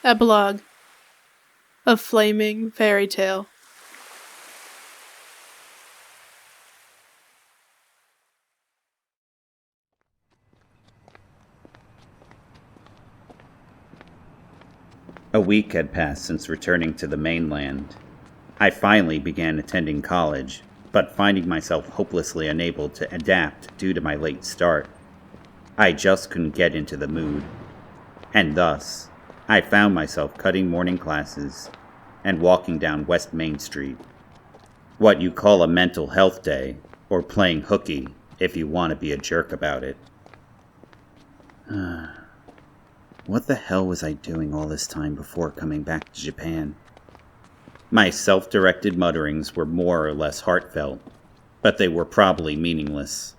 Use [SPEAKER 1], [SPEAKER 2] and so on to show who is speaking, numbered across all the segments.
[SPEAKER 1] Epilogue. A flaming fairy tale.
[SPEAKER 2] A week had passed since returning to the mainland. I finally began attending college, but finding myself hopelessly unable to adapt due to my late start. I just couldn't get into the mood. And thus, I found myself cutting morning classes and walking down West Main Street. What you call a mental health day, or playing hooky if you want to be a jerk about it. What the hell was I doing all this time before coming back to Japan? My self-directed mutterings were more or less heartfelt, but they were probably meaningless.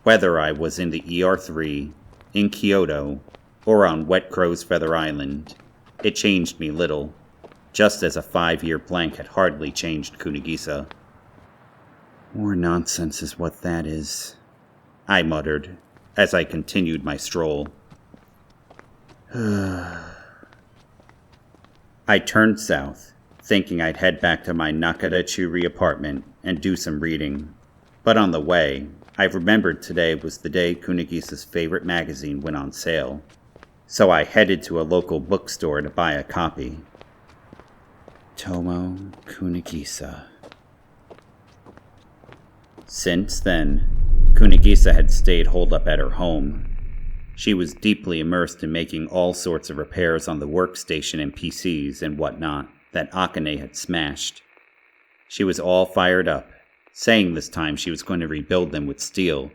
[SPEAKER 2] Whether I was in the ER3, in Kyoto, or on Wet Crow's Feather Island, it changed me little, just as a 5-year blank had hardly changed Kunigisa. More nonsense is what that is, I muttered, as I continued my stroll. I turned south, thinking I'd head back to my Nakadachuri apartment and do some reading. But on the way, I remembered today was the day Kunigisa's favorite magazine went on sale, so I headed to a local bookstore to buy a copy. Tomo Kunigisa. Since then, Kunigisa had stayed holed up at her home. She was deeply immersed in making all sorts of repairs on the workstation and PCs and whatnot that Akane had smashed. She was all fired up, saying this time she was going to rebuild them with steel,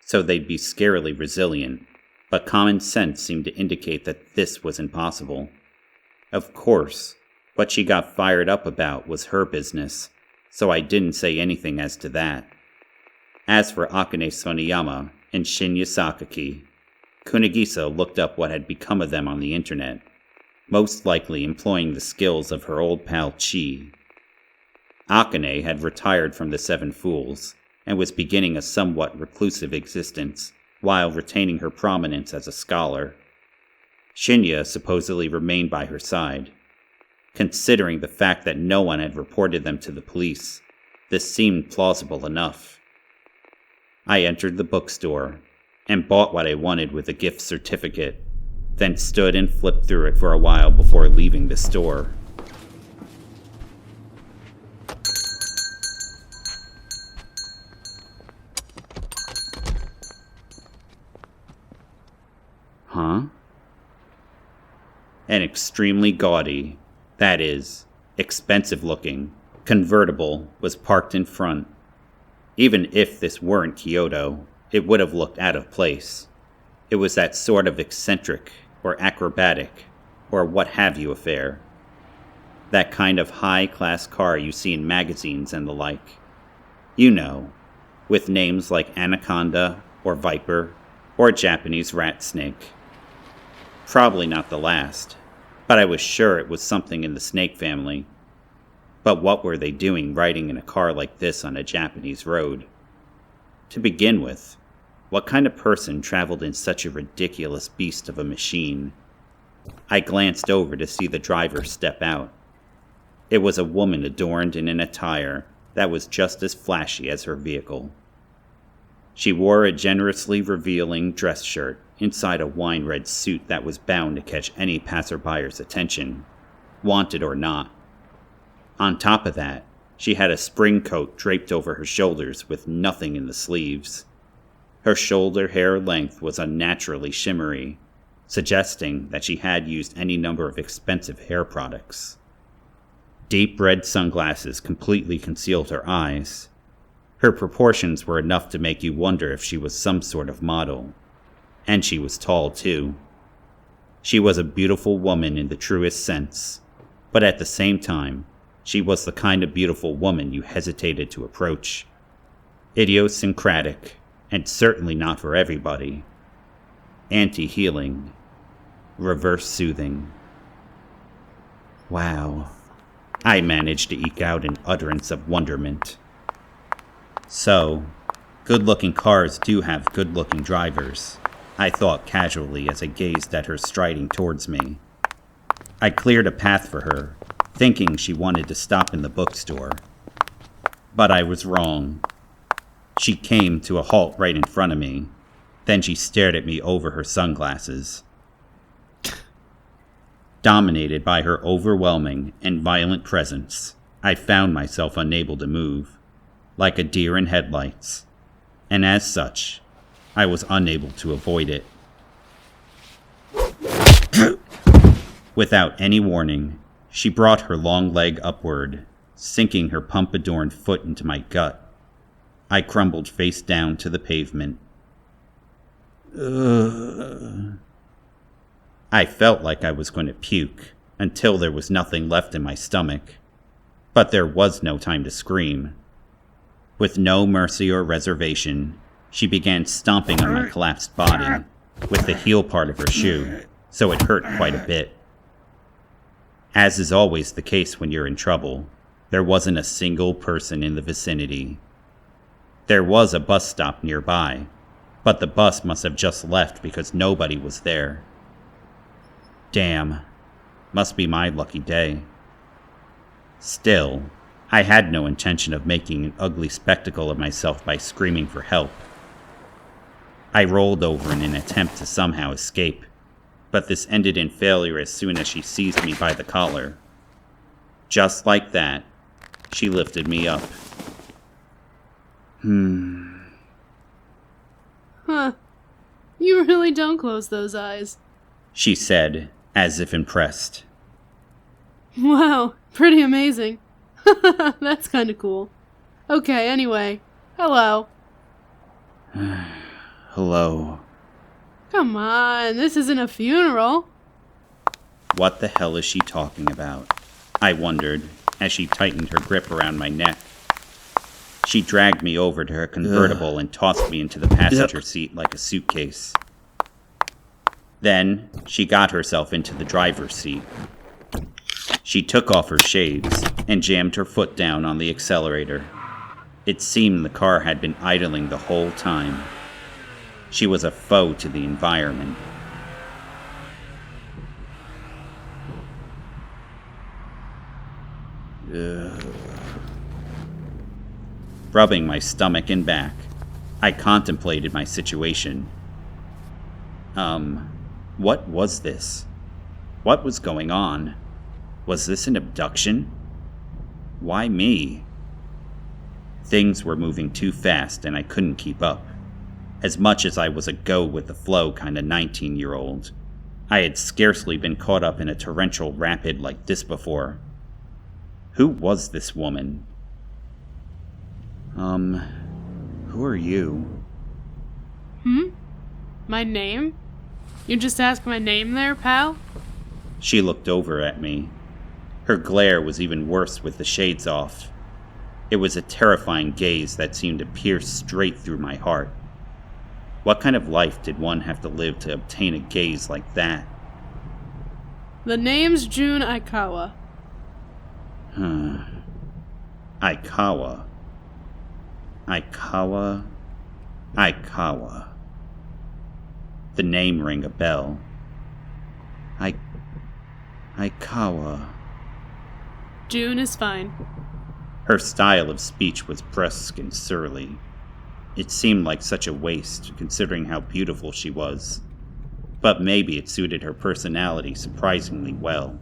[SPEAKER 2] so they'd be scarily resilient, but common sense seemed to indicate that this was impossible. Of course, what she got fired up about was her business, so I didn't say anything as to that. As for Akane Soniyama and Shinya Sakaki, Kunigisa looked up what had become of them on the internet, most likely employing the skills of her old pal Chi. Akane had retired from the Seven Fools and was beginning a somewhat reclusive existence while retaining her prominence as a scholar. Shinya supposedly remained by her side. Considering the fact that no one had reported them to the police, this seemed plausible enough. I entered the bookstore and bought what I wanted with a gift certificate, then stood and flipped through it for a while before leaving the store. Huh? An extremely gaudy, that is, expensive-looking, convertible was parked in front. Even if this weren't Kyoto, it would have looked out of place. It was that sort of eccentric, or acrobatic, or what have you affair. That kind of high-class car you see in magazines and the like. You know, with names like Anaconda, or Viper, or Japanese Rat Snake. Probably not the last, but I was sure it was something in the snake family. But what were they doing riding in a car like this on a Japanese road? To begin with, what kind of person traveled in such a ridiculous beast of a machine? I glanced over to see the driver step out. It was a woman adorned in an attire that was just as flashy as her vehicle. She wore a generously revealing dress shirt inside a wine-red suit that was bound to catch any passerbier's attention, wanted or not. On top of that, she had a spring coat draped over her shoulders with nothing in the sleeves. Her shoulder hair length was unnaturally shimmery, suggesting that she had used any number of expensive hair products. Deep red sunglasses completely concealed her eyes. Her proportions were enough to make you wonder if she was some sort of model. And she was tall, too. She was a beautiful woman in the truest sense, but at the same time, she was the kind of beautiful woman you hesitated to approach. Idiosyncratic, and certainly not for everybody. Anti-healing. Reverse soothing. Wow. I managed to eke out an utterance of wonderment. So, good-looking cars do have good-looking drivers, I thought casually as I gazed at her striding towards me. I cleared a path for her, thinking she wanted to stop in the bookstore. But I was wrong. She came to a halt right in front of me. Then she stared at me over her sunglasses. Dominated by her overwhelming and violent presence, I found myself unable to move, like a deer in headlights, and as such, I was unable to avoid it. Without any warning, she brought her long leg upward, sinking her pump-adorned foot into my gut. I crumbled face down to the pavement. I felt like I was going to puke until there was nothing left in my stomach. But there was no time to scream. With no mercy or reservation, she began stomping on my collapsed body with the heel part of her shoe, so it hurt quite a bit. As is always the case when you're in trouble, there wasn't a single person in the vicinity. There was a bus stop nearby, but the bus must have just left because nobody was there. Damn, must be my lucky day. Still, I had no intention of making an ugly spectacle of myself by screaming for help. I rolled over in an attempt to somehow escape, but this ended in failure as soon as she seized me by the collar. Just like that, she lifted me up.
[SPEAKER 1] Huh. You really don't close those eyes,
[SPEAKER 2] she said, as if impressed.
[SPEAKER 1] Wow, pretty amazing. That's kinda cool. Okay, anyway, hello.
[SPEAKER 2] Hello.
[SPEAKER 1] Come on, this isn't a funeral.
[SPEAKER 2] What the hell is she talking about? I wondered, as she tightened her grip around my neck. She dragged me over to her convertible and tossed me into the passenger seat like a suitcase. Then, she got herself into the driver's seat. She took off her shades and jammed her foot down on the accelerator. It seemed the car had been idling the whole time. She was a foe to the environment. Rubbing my stomach and back, I contemplated my situation. What was this? What was going on? Was this an abduction? Why me? Things were moving too fast and I couldn't keep up. As much as I was a go-with-the-flow kind of 19-year-old, I had scarcely been caught up in a torrential rapid like this before. Who was this woman? Who are you?
[SPEAKER 1] My name? You just asked my name there, pal?
[SPEAKER 2] She looked over at me. Her glare was even worse with the shades off. It was a terrifying gaze that seemed to pierce straight through my heart. What kind of life did one have to live to obtain a gaze like that?
[SPEAKER 1] The name's June Aikawa.
[SPEAKER 2] Aikawa. Aikawa. The name rang a bell. Aikawa.
[SPEAKER 1] June is fine.
[SPEAKER 2] Her style of speech was brusque and surly. It seemed like such a waste, considering how beautiful she was. But maybe it suited her personality surprisingly well.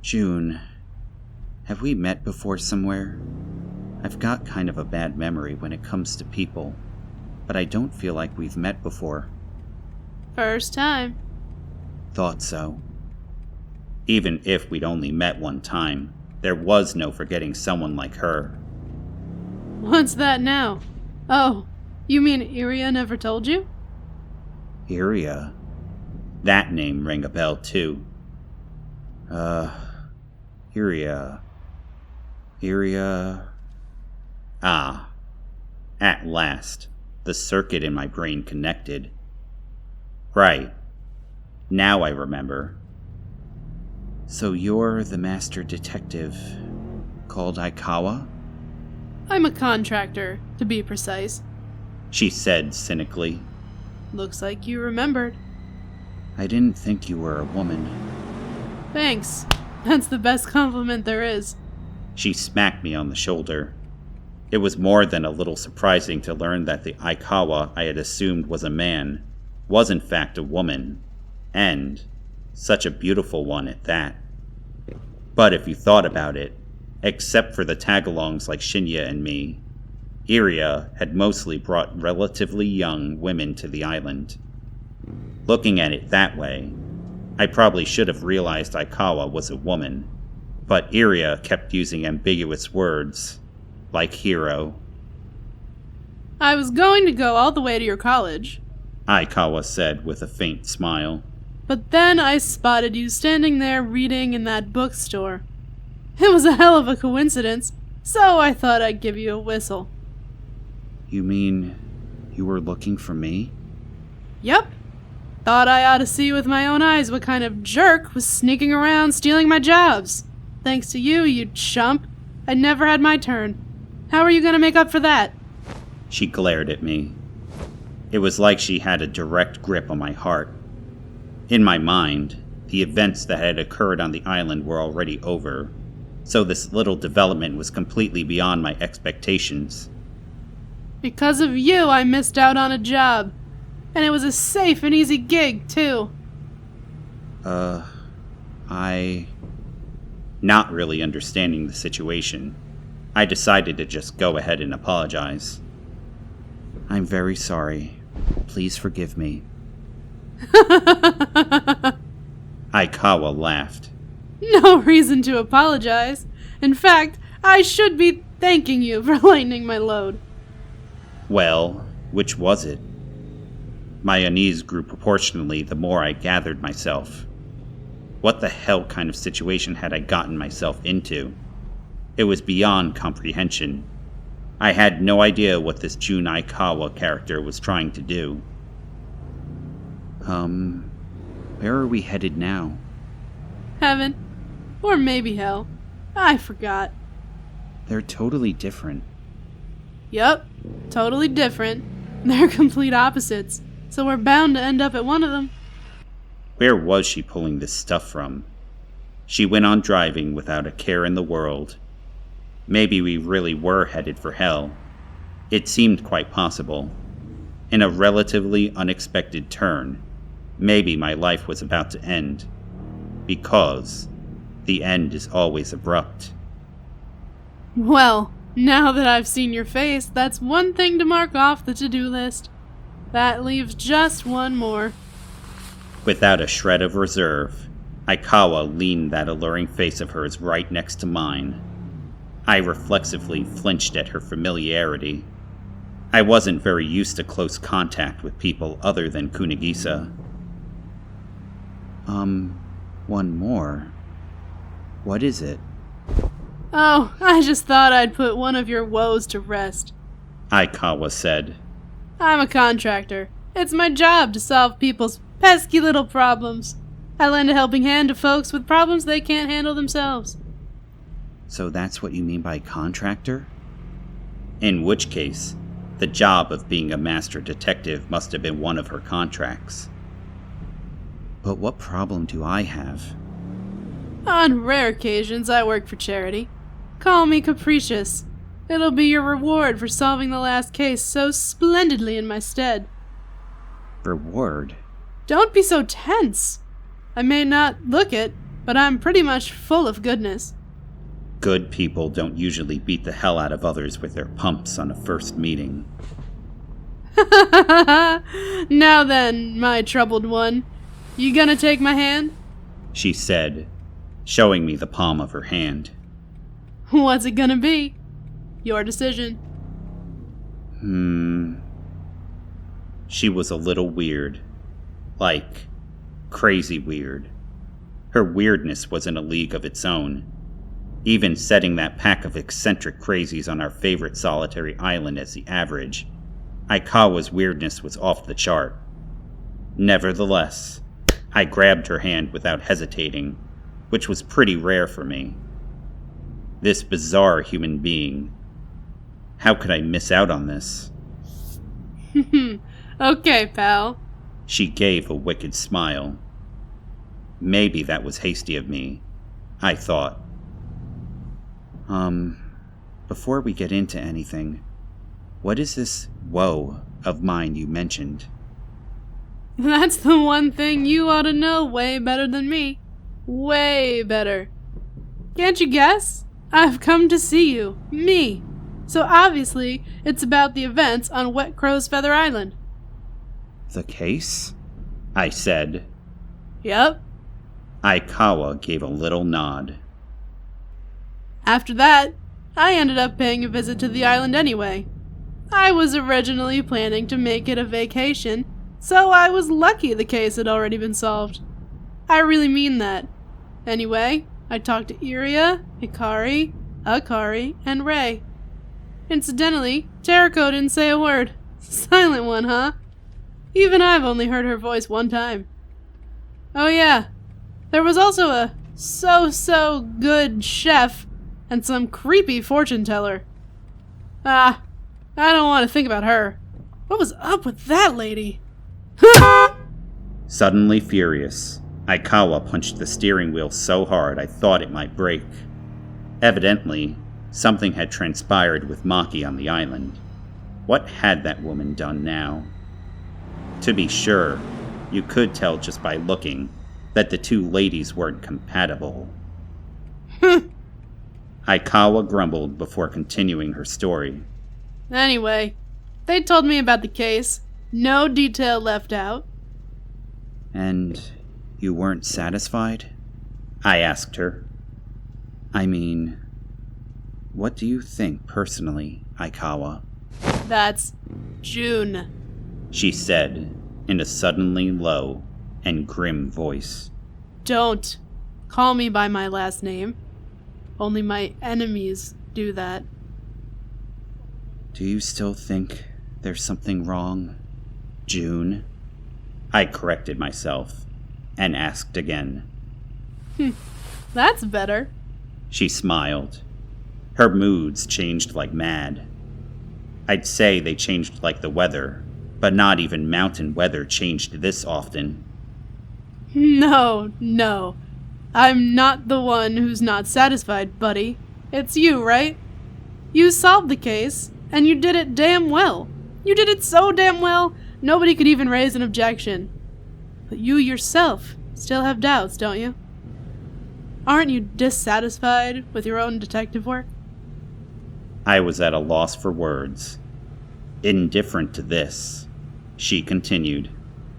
[SPEAKER 2] June, have we met before somewhere? I've got kind of a bad memory when it comes to people, but I don't feel like we've met before.
[SPEAKER 1] First time.
[SPEAKER 2] Thought so. Even if we'd only met one time, there was no forgetting someone like her.
[SPEAKER 1] What's that now? Oh, you mean Iria never told you?
[SPEAKER 2] Iria? That name rang a bell too. Iria... Ah. At last, the circuit in my brain connected. Right. Now I remember. So you're the master detective called Aikawa?
[SPEAKER 1] I'm a contractor, to be precise.
[SPEAKER 2] She said cynically.
[SPEAKER 1] Looks like you remembered.
[SPEAKER 2] I didn't think you were a woman.
[SPEAKER 1] Thanks. That's the best compliment there is.
[SPEAKER 2] She smacked me on the shoulder. It was more than a little surprising to learn that the Aikawa I had assumed was a man was in fact a woman, and such a beautiful one at that. But if you thought about it, except for the tagalongs like Shinya and me, Iria had mostly brought relatively young women to the island. Looking at it that way, I probably should have realized Aikawa was a woman, but Iria kept using ambiguous words, like hero.
[SPEAKER 1] I was going to go all the way to your college,
[SPEAKER 2] Aikawa said with a faint smile.
[SPEAKER 1] but then I spotted you standing there reading in that bookstore. It was a hell of a coincidence, so I thought I'd give you a whistle.
[SPEAKER 2] You mean you were looking for me?
[SPEAKER 1] Yep. Thought I ought to see with my own eyes what kind of jerk was sneaking around stealing my jobs. Thanks to you, you chump, I never had my turn. How are you going to make up for that?
[SPEAKER 2] She glared at me. It was like she had a direct grip on my heart. In my mind, the events that had occurred on the island were already over, so this little development was completely beyond my expectations.
[SPEAKER 1] Because of you, I missed out on a job. And it was a safe and easy gig, too.
[SPEAKER 2] Not really understanding the situation, I decided to just go ahead and apologize. I'm very sorry. Please forgive me. Aikawa laughed.
[SPEAKER 1] No reason to apologize. In fact, I should be thanking you for lightening my load.
[SPEAKER 2] Well, which was it? My unease grew proportionally the more I gathered myself. What the hell kind of situation had I gotten myself into? It was beyond comprehension. I had no idea what this Jun Aikawa character was trying to do. Where are we headed now?
[SPEAKER 1] Heaven. Or maybe hell. I forgot.
[SPEAKER 2] They're totally different.
[SPEAKER 1] Yup. Totally different. They're complete opposites. So we're bound to end up at one of them.
[SPEAKER 2] Where was she pulling this stuff from? She went on driving without a care in the world. Maybe we really were headed for hell. It seemed quite possible. In a relatively unexpected turn, maybe my life was about to end. Because the end is always abrupt.
[SPEAKER 1] Well, now that I've seen your face, that's one thing to mark off the to-do list. That leaves just one more.
[SPEAKER 2] Without a shred of reserve, Aikawa leaned that alluring face of hers right next to mine. I reflexively flinched at her familiarity. I wasn't very used to close contact with people other than Kunigisa. One more. What is it?
[SPEAKER 1] Oh, I just thought I'd put one of your woes to rest.
[SPEAKER 2] Aikawa said.
[SPEAKER 1] I'm a contractor. It's my job to solve people's pesky little problems. I lend a helping hand to folks with problems they can't handle themselves.
[SPEAKER 2] So that's what you mean by contractor? In which case, the job of being a master detective must have been one of her contracts. But what problem do I have?
[SPEAKER 1] On rare occasions, I work for charity. Call me capricious. It'll be your reward for solving the last case so splendidly in my stead.
[SPEAKER 2] Reward?
[SPEAKER 1] Don't be so tense. I may not look it, but I'm pretty much full of goodness.
[SPEAKER 2] Good people don't usually beat the hell out of others with their pumps on a first meeting.
[SPEAKER 1] Now then, my troubled one, you gonna take my hand?
[SPEAKER 2] She said, showing me the palm of her hand.
[SPEAKER 1] What's it gonna be? Your decision.
[SPEAKER 2] She was a little weird. Like, crazy weird. Her weirdness was in a league of its own. Even setting that pack of eccentric crazies on our favorite solitary island as the average, Aikawa's weirdness was off the chart. Nevertheless, I grabbed her hand without hesitating, which was pretty rare for me. This bizarre human being. How could I miss out on this?
[SPEAKER 1] Okay, pal.
[SPEAKER 2] She gave a wicked smile. Maybe that was hasty of me, I thought. Before we get into anything, what is this woe of mine you mentioned?
[SPEAKER 1] That's the one thing you ought to know way better than me. Way better. Can't you guess? I've come to see you. Me. So obviously, it's about the events on Wet Crow's Feather Island.
[SPEAKER 2] The case? I said.
[SPEAKER 1] Yep.
[SPEAKER 2] Aikawa gave a little nod.
[SPEAKER 1] After that, I ended up paying a visit to the island anyway. I was originally planning to make it a vacation, so I was lucky the case had already been solved. I really mean that. Anyway, I talked to Iria, Hikari, Akari, and Rei. Incidentally, Terako didn't say a word. Silent one, huh? Even I've only heard her voice one time. Oh yeah, there was also a so good chef and some creepy fortune teller. I don't want to think about her. What was up with that lady?
[SPEAKER 2] Suddenly furious, Aikawa punched the steering wheel so hard I thought it might break. Evidently, something had transpired with Maki on the island. What had that woman done now? To be sure, you could tell just by looking that the two ladies weren't compatible. Aikawa grumbled before continuing her story.
[SPEAKER 1] Anyway, they told me about the case. No detail left out.
[SPEAKER 2] And you weren't satisfied? I asked her. I mean, what do you think personally, Aikawa?
[SPEAKER 1] That's June,
[SPEAKER 2] she said in a suddenly low and grim voice.
[SPEAKER 1] Don't call me by my last name. Only my enemies do that.
[SPEAKER 2] Do you still think there's something wrong, June? I corrected myself and asked again.
[SPEAKER 1] That's better.
[SPEAKER 2] She smiled. Her moods changed like mad. I'd say they changed like the weather, but not even mountain weather changed this often.
[SPEAKER 1] No. I'm not the one who's not satisfied, buddy. It's you, right? You solved the case, and you did it damn well. You did it so damn well, nobody could even raise an objection. But you yourself still have doubts, don't you? Aren't you dissatisfied with your own detective work?
[SPEAKER 2] I was at a loss for words. Indifferent to this, she continued.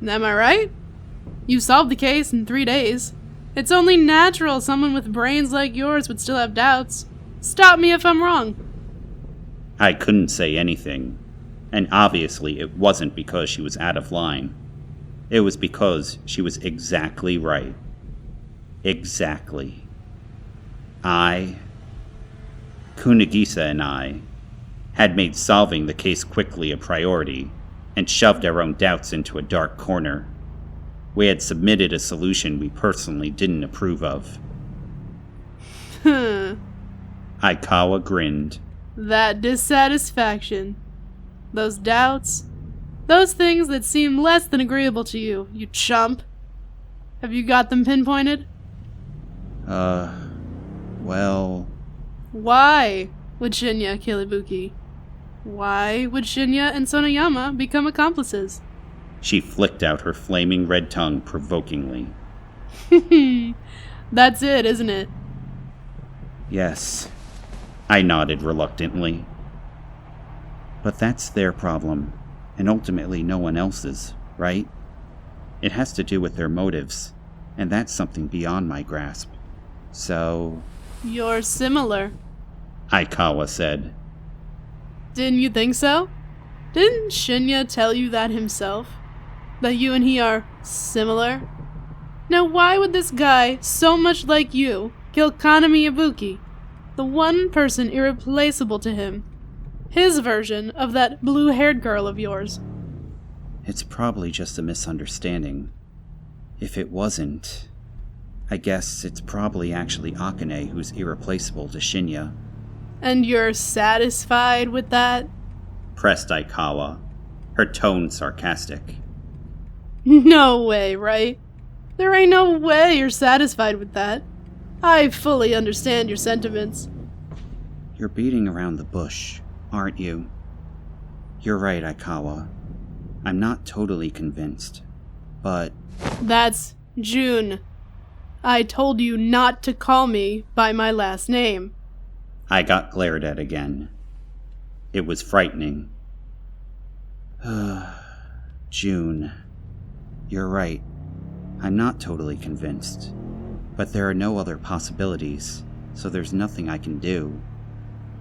[SPEAKER 1] Am I right? You solved the case in 3 days. It's only natural someone with brains like yours would still have doubts. Stop me if I'm wrong.
[SPEAKER 2] I couldn't say anything, and obviously it wasn't because she was out of line. It was because she was exactly right. Exactly. Kunigisa and I, had made solving the case quickly a priority and shoved our own doubts into a dark corner. We had submitted a solution we personally didn't approve of. Aikawa grinned.
[SPEAKER 1] That dissatisfaction. Those doubts. Those things that seem less than agreeable to you, you chump. Have you got them pinpointed?
[SPEAKER 2] Well...
[SPEAKER 1] Why would Shinya kill Ibuki? Why would Shinya and Sonoyama become accomplices?
[SPEAKER 2] She flicked out her flaming red tongue provokingly.
[SPEAKER 1] That's it, isn't it?
[SPEAKER 2] Yes. I nodded reluctantly. But that's their problem, and ultimately no one else's, right? It has to do with their motives, and that's something beyond my grasp. So...
[SPEAKER 1] You're similar,
[SPEAKER 2] Aikawa said.
[SPEAKER 1] Didn't you think so? Didn't Shinya tell you that himself? That you and he are similar? Now why would this guy, so much like you, kill Kanami Ibuki? The one person irreplaceable to him. His version of that blue-haired girl of yours.
[SPEAKER 2] It's probably just a misunderstanding. If it wasn't, I guess it's probably actually Akane who's irreplaceable to Shinya.
[SPEAKER 1] And you're satisfied with that?
[SPEAKER 2] Pressed Aikawa, her tone sarcastic.
[SPEAKER 1] No way, right? There ain't no way you're satisfied with that. I fully understand your sentiments.
[SPEAKER 2] You're beating around the bush, aren't you? You're right, Aikawa. I'm not totally convinced, but...
[SPEAKER 1] That's June. I told you not to call me by my last name.
[SPEAKER 2] I got glared at again. It was frightening. June. You're right. I'm not totally convinced. But there are no other possibilities, so there's nothing I can do.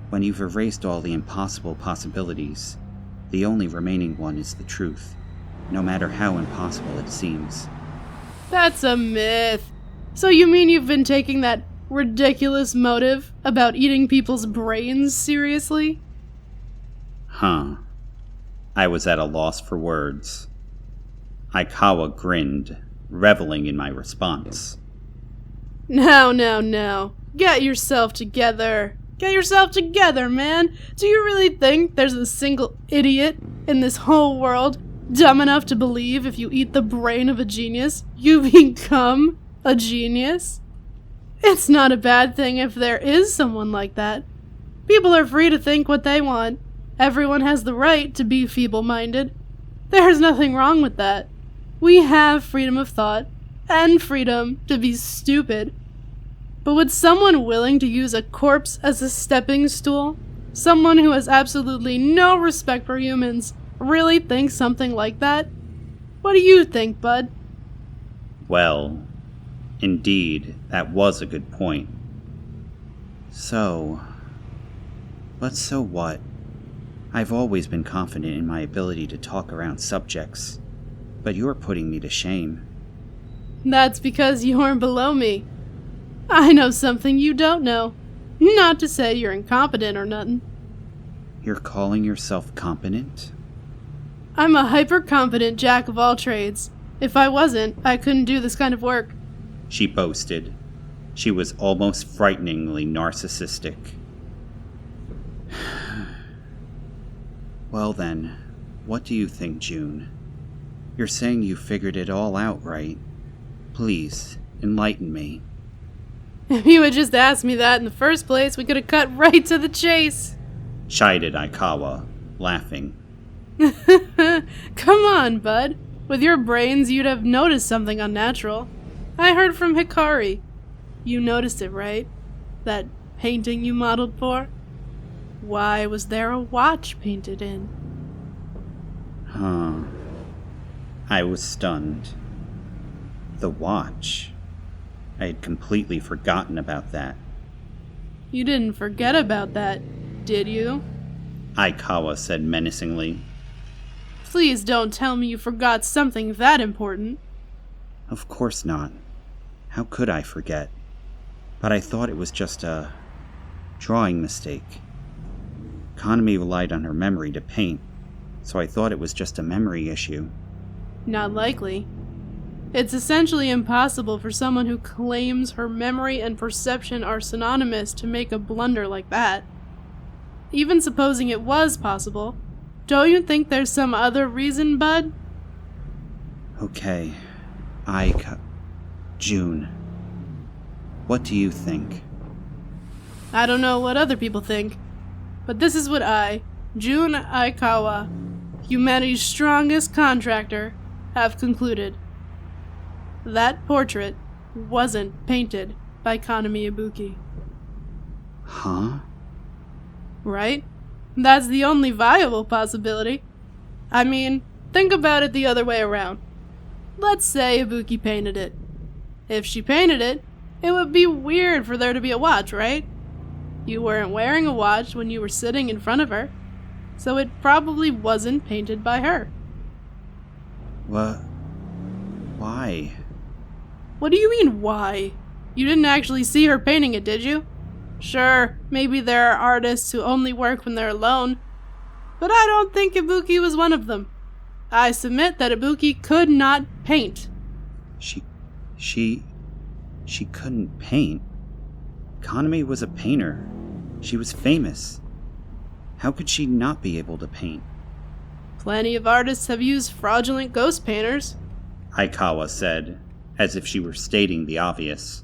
[SPEAKER 2] When you've erased all the impossible possibilities, the only remaining one is the truth, no matter how impossible it seems.
[SPEAKER 1] That's a myth. So you mean you've been taking that ridiculous motive about eating people's brains seriously?
[SPEAKER 2] Huh. I was at a loss for words. Aikawa grinned, reveling in my response.
[SPEAKER 1] No. Get yourself together. Get yourself together, man. Do you really think there's a single idiot in this whole world dumb enough to believe if you eat the brain of a genius, you become a genius? It's not a bad thing if there is someone like that. People are free to think what they want. Everyone has the right to be feeble-minded. There's nothing wrong with that. We have freedom of thought and freedom to be stupid. But would someone willing to use a corpse as a stepping stool, someone who has absolutely no respect for humans, really think something like that? What do you think, bud?
[SPEAKER 2] Well, indeed, that was a good point. But so what? I've always been confident in my ability to talk around subjects, but you're putting me to shame.
[SPEAKER 1] That's because you're below me. I know something you don't know. Not to say you're incompetent or nothing.
[SPEAKER 2] You're calling yourself competent?
[SPEAKER 1] I'm a hyper-competent jack of all trades. If I wasn't, I couldn't do this kind of work.
[SPEAKER 2] She boasted. She was almost frighteningly narcissistic. Well then, what do you think, June? You're saying you figured it all out, right? Please, enlighten me.
[SPEAKER 1] If you had just asked me that in the first place, we could have cut right to the chase.
[SPEAKER 2] Chided Aikawa, laughing.
[SPEAKER 1] Come on, bud. With your brains, you'd have noticed something unnatural. I heard from Hikari. You noticed it, right? That painting you modeled for? Why was there a watch painted in?
[SPEAKER 2] Huh. I was stunned. The watch. I had completely forgotten about that.
[SPEAKER 1] You didn't forget about that, did you?
[SPEAKER 2] Aikawa said menacingly.
[SPEAKER 1] Please don't tell me you forgot something that important.
[SPEAKER 2] Of course not. How could I forget? But I thought it was just a drawing mistake. Kanami relied on her memory to paint, so I thought it was just a memory issue.
[SPEAKER 1] Not likely. It's essentially impossible for someone who claims her memory and perception are synonymous to make a blunder like that. Even supposing it was possible, don't you think there's some other reason, bud?
[SPEAKER 2] Okay, June. What do you think?
[SPEAKER 1] I don't know what other people think, but this is what I, June Aikawa, humanity's strongest contractor, have concluded. That portrait wasn't painted by Kanami Ibuki.
[SPEAKER 2] Huh?
[SPEAKER 1] Right? That's the only viable possibility. I mean, think about it the other way around. Let's say Ibuki painted it. If she painted it, it would be weird for there to be a watch, right? You weren't wearing a watch when you were sitting in front of her, so it probably wasn't painted by her.
[SPEAKER 2] What? Why?
[SPEAKER 1] What do you mean, why? You didn't actually see her painting it, did you? Sure, maybe there are artists who only work when they're alone, but I don't think Ibuki was one of them. I submit that Ibuki could not paint.
[SPEAKER 2] She couldn't paint. Kanami was a painter. She was famous. How could she not be able to paint?
[SPEAKER 1] Plenty of artists have used fraudulent ghost painters.
[SPEAKER 2] Aikawa said, as if she were stating the obvious.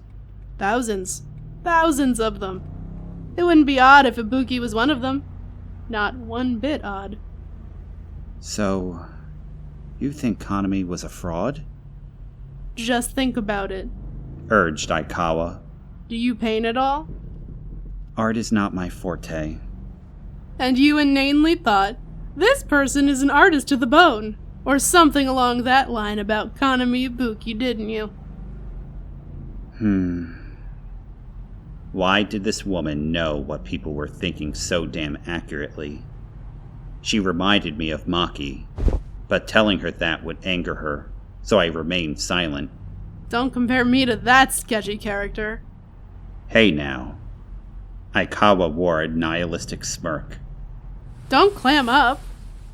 [SPEAKER 1] Thousands. Thousands of them. It wouldn't be odd if Ibuki was one of them. Not one bit odd.
[SPEAKER 2] So, you think Kanami was a fraud?
[SPEAKER 1] Just think about it.
[SPEAKER 2] Urged Aikawa.
[SPEAKER 1] Do you paint at all?
[SPEAKER 2] Art is not my forte.
[SPEAKER 1] And you inanely thought, this person is an artist to the bone, or something along that line about Kanami Ibuki, didn't you?
[SPEAKER 2] Why did this woman know what people were thinking so damn accurately? She reminded me of Maki, but telling her that would anger her, so I remained silent.
[SPEAKER 1] Don't compare me to that sketchy character.
[SPEAKER 2] Hey now. Aikawa wore a nihilistic smirk.
[SPEAKER 1] Don't clam up.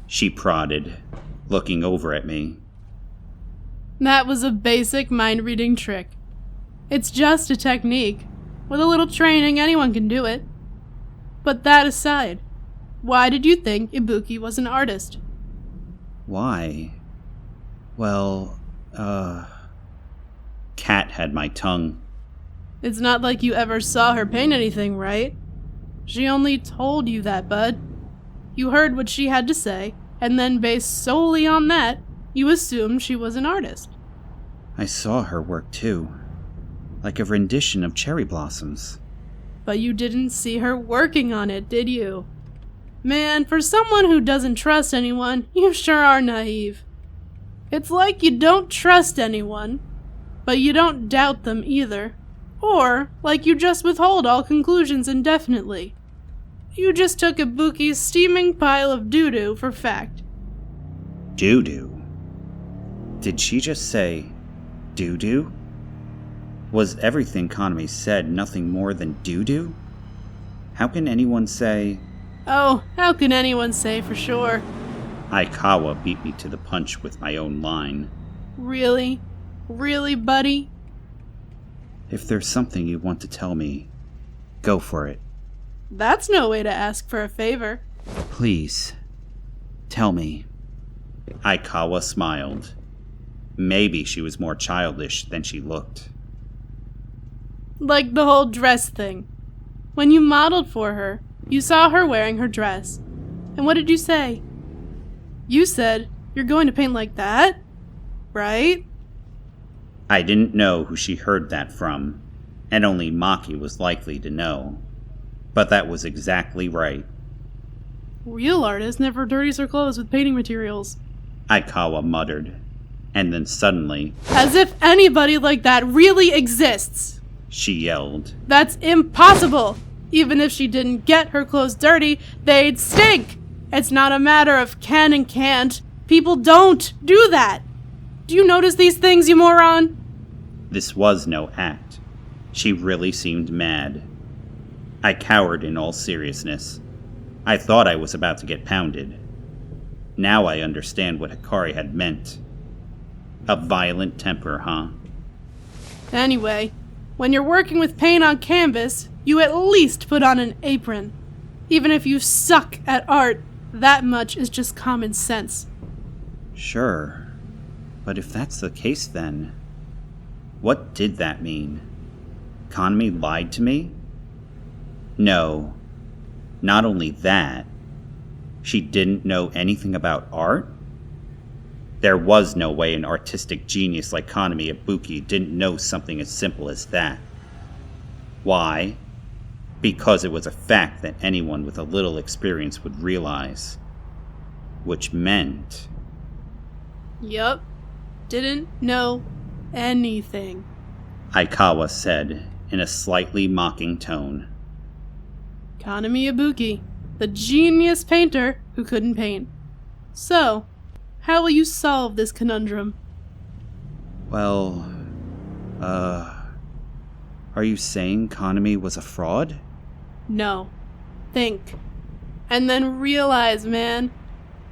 [SPEAKER 2] She prodded, looking over at me.
[SPEAKER 1] That was a basic mind-reading trick. It's just a technique. With a little training, anyone can do it. But that aside, why did you think Ibuki was an artist?
[SPEAKER 2] Why? Well, Cat had my tongue.
[SPEAKER 1] It's not like you ever saw her paint anything, right? She only told you that, bud. You heard what she had to say, and then based solely on that, you assumed she was an artist.
[SPEAKER 2] I saw her work too. Like a rendition of Cherry Blossoms.
[SPEAKER 1] But you didn't see her working on it, did you? Man, for someone who doesn't trust anyone, you sure are naive. It's like you don't trust anyone, but you don't doubt them either. Or, like you just withhold all conclusions indefinitely. You just took Ibuki's steaming pile of doo-doo for fact.
[SPEAKER 2] Doo-doo? Did she just say doo-doo? Was everything Kanami said nothing more than doo-doo? How can anyone say...
[SPEAKER 1] Oh, how can anyone say for sure?
[SPEAKER 2] Aikawa beat me to the punch with my own line.
[SPEAKER 1] Really? Really, buddy?
[SPEAKER 2] If there's something you want to tell me, go for it.
[SPEAKER 1] That's no way to ask for a favor.
[SPEAKER 2] Please, tell me. Aikawa smiled. Maybe she was more childish than she looked.
[SPEAKER 1] Like the whole dress thing. When you modeled for her, you saw her wearing her dress. And what did you say? You said, "You're going to paint like that?" Right?
[SPEAKER 2] I didn't know who she heard that from, and only Maki was likely to know. But that was exactly right.
[SPEAKER 1] Real artists never dirties their clothes with painting materials.
[SPEAKER 2] Aikawa muttered, and then suddenly...
[SPEAKER 1] As if anybody like that really exists!
[SPEAKER 2] She yelled.
[SPEAKER 1] That's impossible! Even if she didn't get her clothes dirty, they'd stink! It's not a matter of can and can't. People don't do that! Do you notice these things, you moron?
[SPEAKER 2] This was no act. She really seemed mad. I cowered in all seriousness. I thought I was about to get pounded. Now I understand what Hikari had meant. A violent temper, huh?
[SPEAKER 1] Anyway, when you're working with paint on canvas, you at least put on an apron. Even if you suck at art, that much is just common sense.
[SPEAKER 2] Sure. But if that's the case then, what did that mean? Kanami lied to me? No. Not only that, she didn't know anything about art? There was no way an artistic genius like Kanami Ibuki didn't know something as simple as that. Why? Because it was a fact that anyone with a little experience would realize. Which meant...
[SPEAKER 1] Yup. Didn't know anything.
[SPEAKER 2] Aikawa said in a slightly mocking tone.
[SPEAKER 1] Kanami Ibuki, the genius painter who couldn't paint. So, how will you solve this conundrum?
[SPEAKER 2] Well, are you saying Kanami was a fraud?
[SPEAKER 1] No. Think. And then realize, man.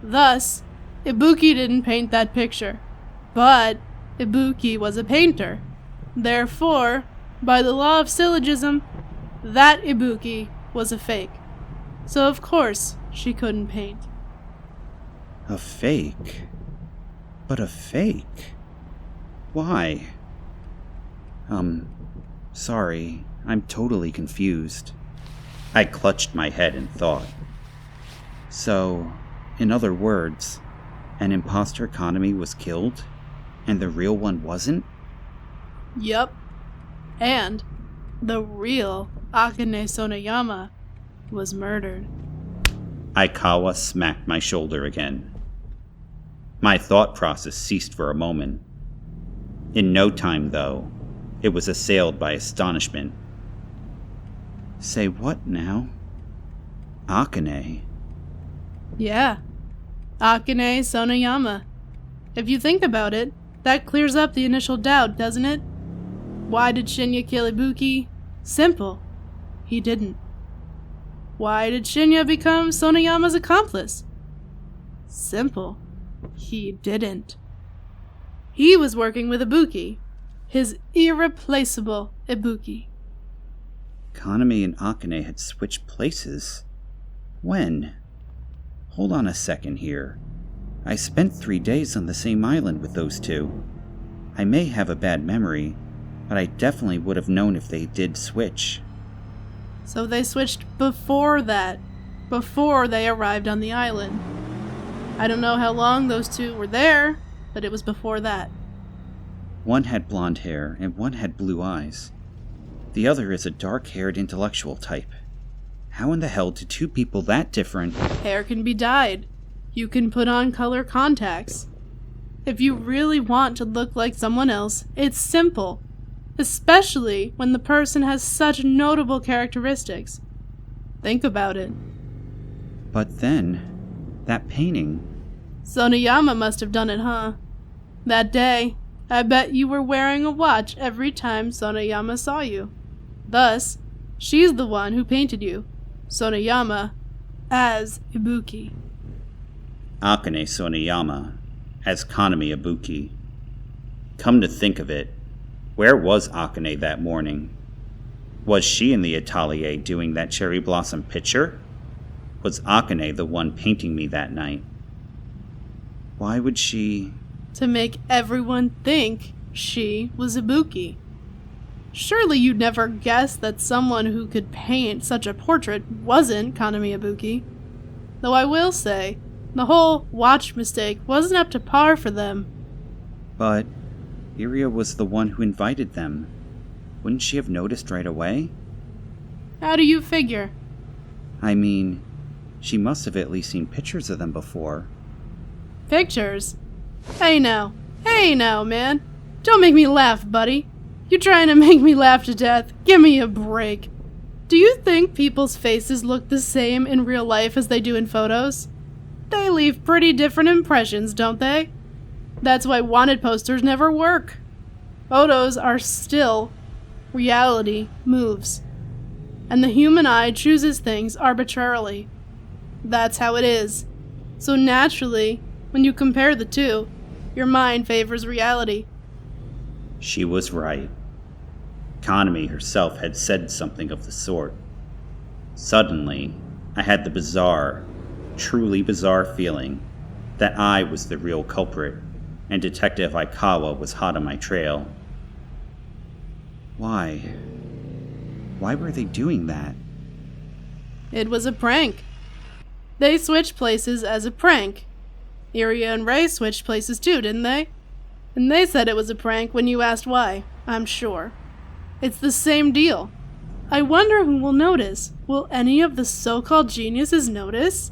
[SPEAKER 1] Thus, Ibuki didn't paint that picture. But Ibuki was a painter. Therefore, by the law of syllogism, that Ibuki was a fake. So of course, she couldn't paint.
[SPEAKER 2] A fake? But a fake? Why? Sorry, I'm totally confused. I clutched my head in thought. So, in other words, an imposter Kanami was killed, and the real one wasn't?
[SPEAKER 1] Yup. And the real Akane Sonoyama was murdered.
[SPEAKER 2] Aikawa smacked my shoulder again. My thought process ceased for a moment. In no time, though, it was assailed by astonishment. Say what now? Akane?
[SPEAKER 1] Yeah. Akane Sonoyama. If you think about it, that clears up the initial doubt, doesn't it? Why did Shinya kill Ibuki? Simple. He didn't. Why did Shinya become Sonoyama's accomplice? Simple. He didn't. He was working with Ibuki. His irreplaceable Ibuki.
[SPEAKER 2] Kanami and Akane had switched places? When? Hold on a second here. I spent 3 days on the same island with those two. I may have a bad memory, but I definitely would have known if they did switch.
[SPEAKER 1] So they switched before that. Before they arrived on the island. I don't know how long those two were there, but it was before that.
[SPEAKER 2] One had blonde hair and one had blue eyes. The other is a dark-haired intellectual type. How in the hell do two people that different...
[SPEAKER 1] Hair can be dyed. You can put on color contacts. If you really want to look like someone else, it's simple. Especially when the person has such notable characteristics. Think about it.
[SPEAKER 2] But then, that painting...
[SPEAKER 1] Sonoyama must have done it, huh? That day, I bet you were wearing a watch every time Sonoyama saw you. Thus, she's the one who painted you, Sonoyama, as Ibuki.
[SPEAKER 2] Akane Sonoyama, as Kanami Ibuki. Come to think of it, where was Akane that morning? Was she in the atelier doing that cherry blossom picture? Was Akane the one painting me that night? Why would she...
[SPEAKER 1] To make everyone think she was Ibuki. Surely you'd never guess that someone who could paint such a portrait wasn't Kanami Ibuki. Though I will say, the whole watch mistake wasn't up to par for them.
[SPEAKER 2] But Iria was the one who invited them. Wouldn't she have noticed right away?
[SPEAKER 1] How do you figure?
[SPEAKER 2] I mean, she must have at least seen pictures of them before.
[SPEAKER 1] Pictures? Hey now, man. Don't make me laugh, buddy. You're trying to make me laugh to death. Give me a break. Do you think people's faces look the same in real life as they do in photos? They leave pretty different impressions, don't they? That's why wanted posters never work. Photos are still. Reality moves. And the human eye chooses things arbitrarily. That's how it is. So naturally, when you compare the two, your mind favors reality.
[SPEAKER 2] She was right. Kanami herself had said something of the sort. Suddenly, I had the bizarre, truly bizarre feeling that I was the real culprit, and Detective Aikawa was hot on my trail. Why? Why were they doing that?
[SPEAKER 1] It was a prank. They switched places as a prank. Iria and Ray switched places too, didn't they? And they said it was a prank when you asked why, I'm sure. It's the same deal. I wonder who will notice. Will any of the so-called geniuses notice?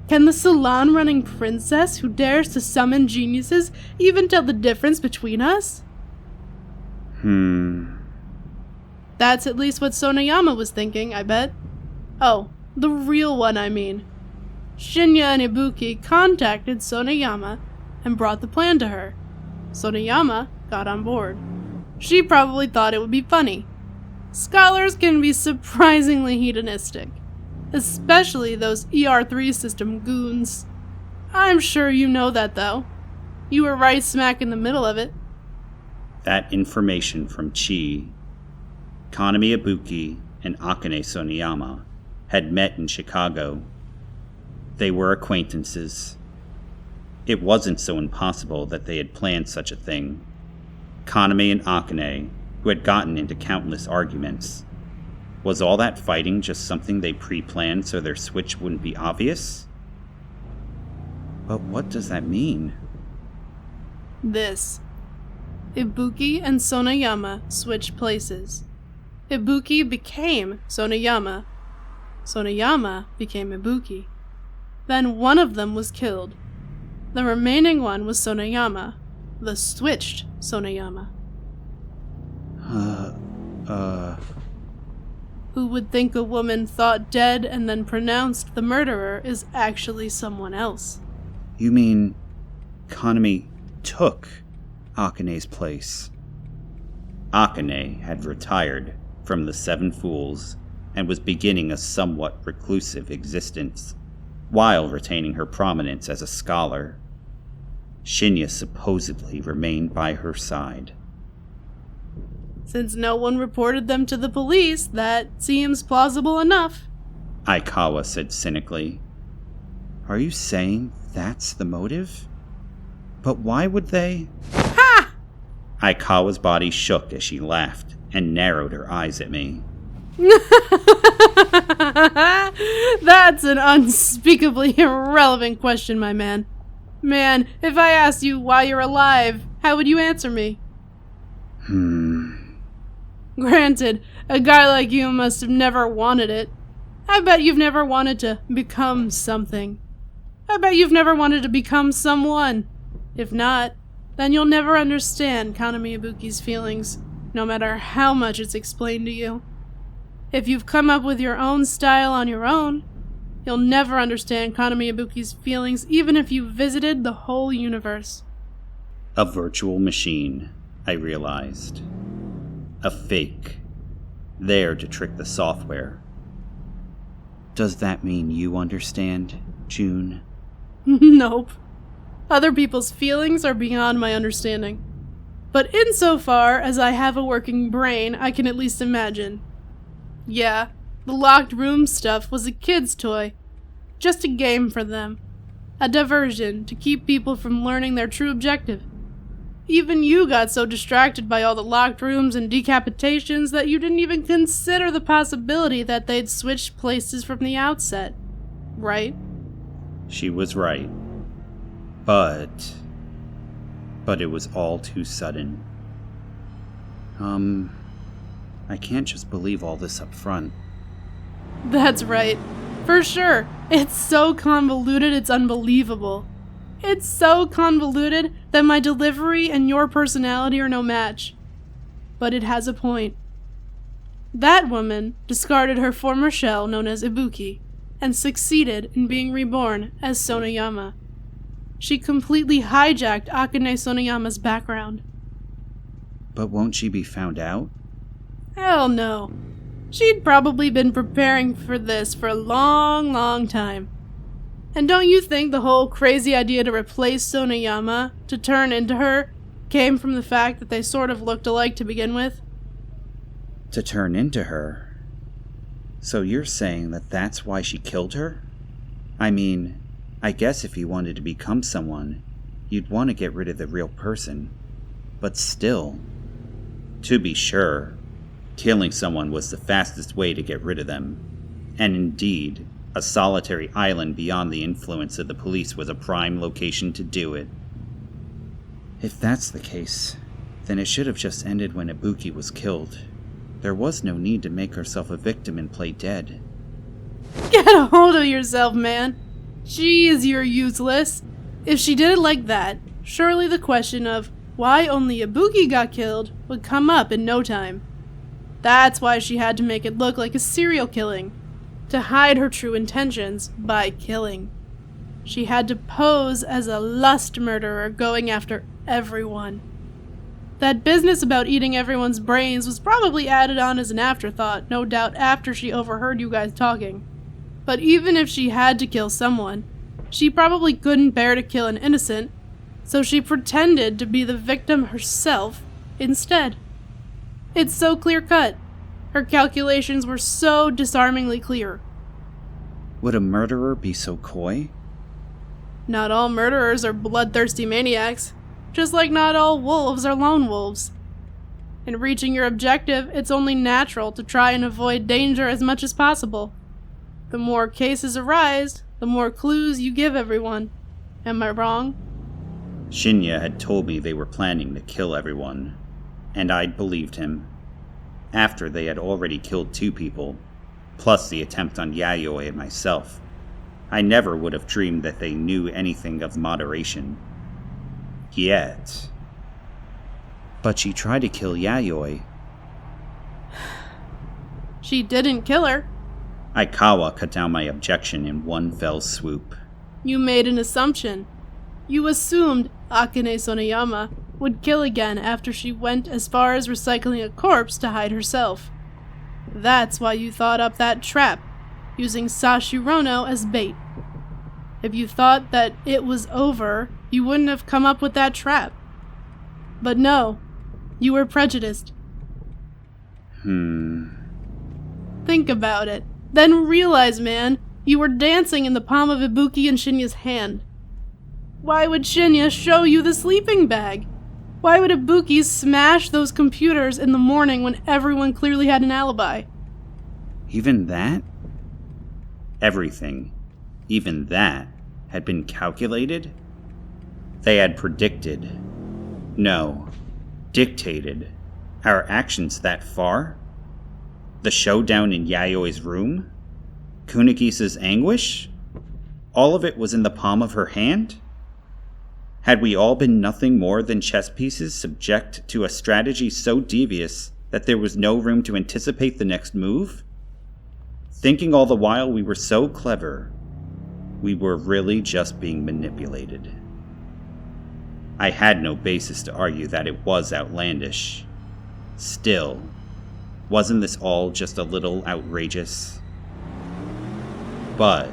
[SPEAKER 1] Can the salon-running princess who dares to summon geniuses even tell the difference between us? That's at least what Sonoyama was thinking, I bet. Oh, the real one, I mean. Shinya and Ibuki contacted Sonoyama and brought the plan to her. Sonoyama got on board. She probably thought it would be funny. Scholars can be surprisingly hedonistic, especially those ER3 system goons. I'm sure you know that, though. You were right smack in the middle of it.
[SPEAKER 2] That information from Chi. Kanami Ibuki and Akane Sonoyama had met in Chicago. They were acquaintances. It wasn't so impossible that they had planned such a thing. Kanami and Akane who had gotten into countless arguments. Was all that fighting just something they pre-planned so their switch wouldn't be obvious? But what does that mean?
[SPEAKER 1] This. Ibuki and Sonayama switched places. Ibuki became Sonayama. Sonayama became Ibuki. Then one of them was killed. The remaining one was Sonayama, the switched Sonayama. Who would think a woman thought dead and then pronounced the murderer is actually someone else?
[SPEAKER 2] You mean Kaname took Akane's place? Akane had retired from the Seven Fools and was beginning a somewhat reclusive existence, while retaining her prominence as a scholar. Shinya supposedly remained by her side.
[SPEAKER 1] Since no one reported them to the police, that seems plausible enough,
[SPEAKER 2] Aikawa said cynically. Are you saying that's the motive? But why would they?
[SPEAKER 1] Ha!
[SPEAKER 2] Aikawa's body shook as she laughed and narrowed her eyes at me.
[SPEAKER 1] That's an unspeakably irrelevant question, my man. Man, if I asked you why you're alive, how would you answer me? Granted, a guy like you must have never wanted it. I bet you've never wanted to become something. I bet you've never wanted to become someone. If not, then you'll never understand Kaname Ibuki's feelings, no matter how much it's explained to you. If you've come up with your own style on your own, you'll never understand Kaname Ibuki's feelings even if you visited the whole universe.
[SPEAKER 2] A virtual machine, I realized. A fake. There to trick the software. Does that mean you understand, June?
[SPEAKER 1] Nope. Other people's feelings are beyond my understanding. But insofar as I have a working brain, I can at least imagine. Yeah, the locked room stuff was a kid's toy. Just a game for them. A diversion to keep people from learning their true objective. Even you got so distracted by all the locked rooms and decapitations that you didn't even consider the possibility that they'd switched places from the outset. Right?
[SPEAKER 2] She was right. But it was all too sudden. I can't just believe all this up front.
[SPEAKER 1] That's right. For sure. It's so convoluted it's unbelievable. It's so convoluted that my delivery and your personality are no match. But it has a point. That woman discarded her former shell known as Ibuki and succeeded in being reborn as Sonayama. She completely hijacked Akane Sonayama's background.
[SPEAKER 2] But won't she be found out?
[SPEAKER 1] Hell no. She'd probably been preparing for this for a long, long time. And don't you think the whole crazy idea to replace Sonayama, to turn into her, came from the fact that they sort of looked alike to begin with?
[SPEAKER 2] To turn into her? So you're saying that that's why she killed her? I mean, I guess if you wanted to become someone, you'd want to get rid of the real person. But still. To be sure, killing someone was the fastest way to get rid of them. And indeed, a solitary island beyond the influence of the police was a prime location to do it. If that's the case, then it should have just ended when Ibuki was killed. There was no need to make herself a victim and play dead.
[SPEAKER 1] Get a hold of yourself, man. Jeez, you're useless. If she did it like that, surely the question of why only Ibuki got killed would come up in no time. That's why she had to make it look like a serial killing. To hide her true intentions by killing. She had to pose as a lust murderer going after everyone. That business about eating everyone's brains was probably added on as an afterthought, no doubt after she overheard you guys talking. But even if she had to kill someone, she probably couldn't bear to kill an innocent, so she pretended to be the victim herself instead. It's so clear-cut. Her calculations were so disarmingly clear.
[SPEAKER 2] Would a murderer be so coy?
[SPEAKER 1] Not all murderers are bloodthirsty maniacs, just like not all wolves are lone wolves. In reaching your objective, it's only natural to try and avoid danger as much as possible. The more cases arise, the more clues you give everyone. Am I wrong?
[SPEAKER 2] Shinya had told me they were planning to kill everyone, and I'd believed him. After they had already killed 2 people, plus the attempt on Yayoi and myself, I never would have dreamed that they knew anything of moderation. Yet. But she tried to kill Yayoi.
[SPEAKER 1] She didn't kill her.
[SPEAKER 2] Aikawa cut down my objection in one fell swoop.
[SPEAKER 1] You made an assumption. You assumed Akane Sonoyama would kill again after she went as far as recycling a corpse to hide herself. That's why you thought up that trap, using Sashirono as bait. If you thought that it was over, you wouldn't have come up with that trap. But no, you were prejudiced. Think about it. Then realize, man, you were dancing in the palm of Ibuki and Shinya's hand. Why would Shinya show you the sleeping bag? Why would Ibuki smash those computers in the morning when everyone clearly had an alibi?
[SPEAKER 2] Even that? Everything, even that, had been calculated? They had predicted. No, dictated. Our actions that far? The showdown in Yayoi's room? Kunigisa's anguish? All of it was in the palm of her hand? Had we all been nothing more than chess pieces subject to a strategy so devious that there was no room to anticipate the next move? Thinking all the while we were so clever, we were really just being manipulated. I had no basis to argue that it was outlandish. Still, wasn't this all just a little outrageous? But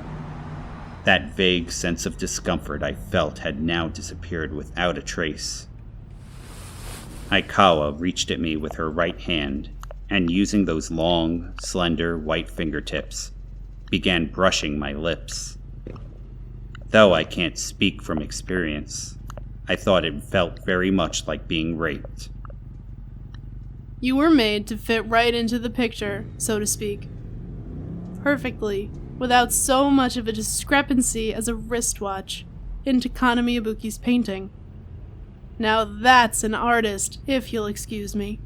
[SPEAKER 2] that vague sense of discomfort I felt had now disappeared without a trace. Aikawa reached at me with her right hand, and using those long, slender, white fingertips, began brushing my lips. Though I can't speak from experience, I thought it felt very much like being raped.
[SPEAKER 1] You were made to fit right into the picture, so to speak. Perfectly, without so much of a discrepancy as a wristwatch into Kanami Ibuki's painting. Now that's an artist, if you'll excuse me.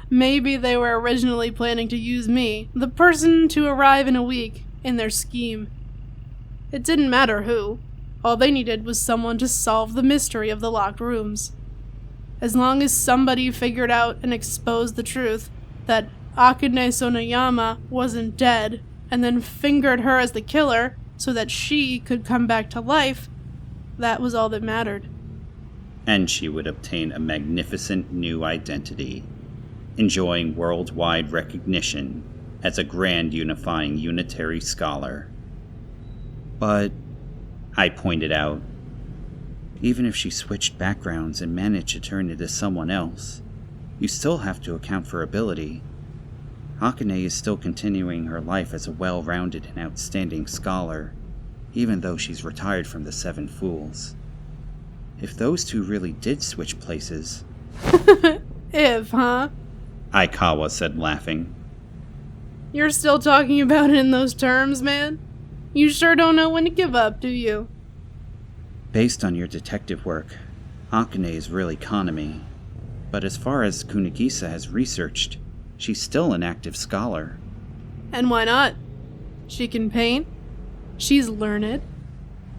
[SPEAKER 1] Maybe they were originally planning to use me, the person to arrive in a week, in their scheme. It didn't matter who. All they needed was someone to solve the mystery of the locked rooms. As long as somebody figured out and exposed the truth that Akane Sonoyama wasn't dead, and then fingered her as the killer so that she could come back to life, that was all that mattered.
[SPEAKER 2] And she would obtain a magnificent new identity, enjoying worldwide recognition as a grand unifying unitary scholar. But, I pointed out, even if she switched backgrounds and managed to turn into someone else, you still have to account for ability. Akane is still continuing her life as a well-rounded and outstanding scholar, even though she's retired from the Seven Fools. If those two really did switch places...
[SPEAKER 1] If, huh?
[SPEAKER 2] Aikawa said, laughing.
[SPEAKER 1] You're still talking about it in those terms, man? You sure don't know when to give up, do you?
[SPEAKER 2] Based on your detective work, Akane is really Kanami. But as far as Kunigisa has researched, she's still an active scholar.
[SPEAKER 1] And why not? She can paint. She's learned.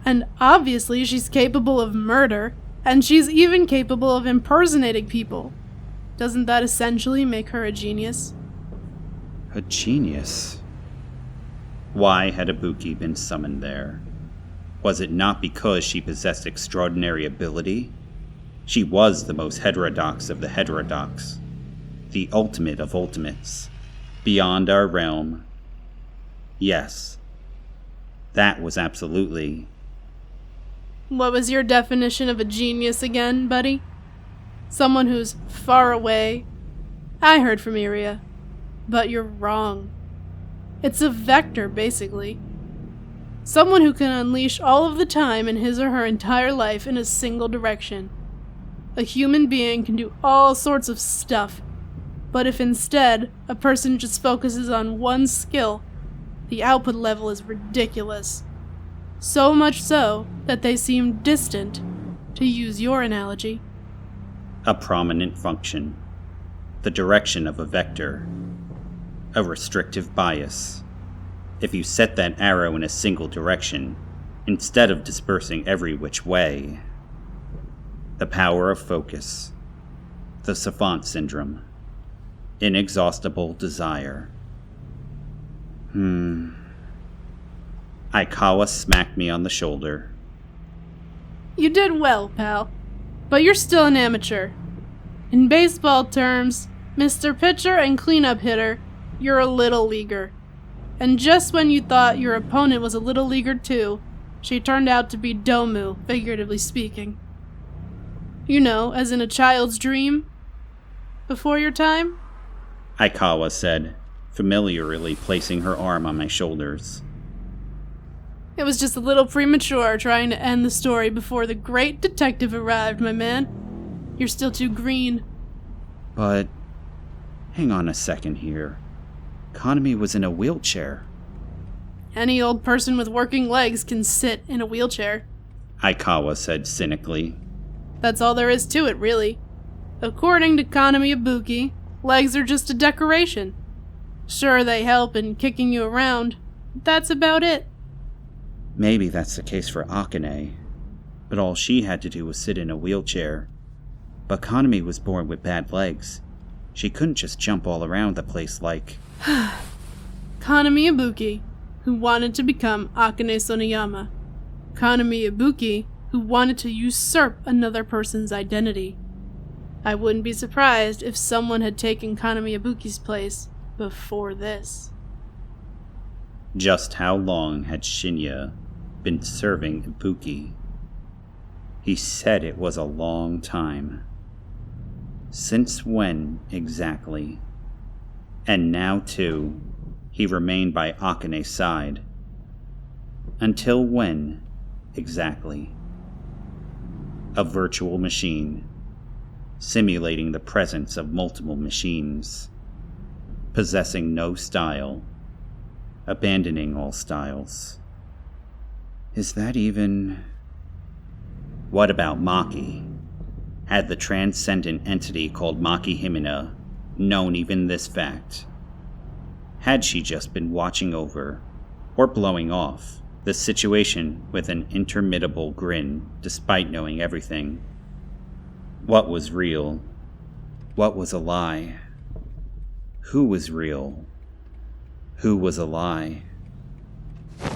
[SPEAKER 1] And obviously she's capable of murder. And she's even capable of impersonating people. Doesn't that essentially make her a genius?
[SPEAKER 2] A genius? Why had Ibuki been summoned there? Was it not because she possessed extraordinary ability? She was the most heterodox of the heterodox. The ultimate of ultimates. Beyond our realm. Yes. That was absolutely...
[SPEAKER 1] What was your definition of a genius again, buddy? Someone who's far away? I heard from Iria. But you're wrong. It's a vector, basically. Someone who can unleash all of the time in his or her entire life in a single direction. A human being can do all sorts of stuff, but if instead a person just focuses on one skill, the output level is ridiculous. So much so that they seem distant, to use your analogy.
[SPEAKER 2] A prominent function. The direction of a vector. A restrictive bias. If you set that arrow in a single direction, instead of dispersing every which way. The power of focus. The Savant syndrome. Inexhaustible desire. Aikawa smacked me on the shoulder.
[SPEAKER 1] You did well, pal. But you're still an amateur. In baseball terms, Mr. Pitcher and cleanup hitter, you're a little leaguer. And just when you thought your opponent was a little leaguer too, she turned out to be Domu, figuratively speaking. You know, as in a child's dream? Before your time?
[SPEAKER 2] Aikawa said, familiarly placing her arm on my shoulders.
[SPEAKER 1] It was just a little premature trying to end the story before the great detective arrived, my man. You're still too green.
[SPEAKER 2] But, hang on a second here. Kanami was in a wheelchair.
[SPEAKER 1] Any old person with working legs can sit in a wheelchair.
[SPEAKER 2] Aikawa said cynically.
[SPEAKER 1] That's all there is to it, really. According to Kanami Ibuki, legs are just a decoration. Sure, they help in kicking you around, but that's about it.
[SPEAKER 2] Maybe that's the case for Akane, but all she had to do was sit in a wheelchair. But Kanami was born with bad legs. She couldn't just jump all around the place like...
[SPEAKER 1] Kanami Ibuki, who wanted to become Akane Sonayama. Kanami Ibuki, who wanted to usurp another person's identity. I wouldn't be surprised if someone had taken Kanami Ibuki's place before this.
[SPEAKER 2] Just how long had Shinya been serving Ibuki? He said it was a long time. Since when, exactly? And now, too, he remained by Akane's side. Until when, exactly? A virtual machine, simulating the presence of multiple machines, possessing no style, abandoning all styles. Is that even... What about Maki? Had the transcendent entity called Maki Himina known even this fact? Had she just been watching over, or blowing off, the situation with an interminable grin despite knowing everything? What was real? What was a lie? Who was real? Who was a lie?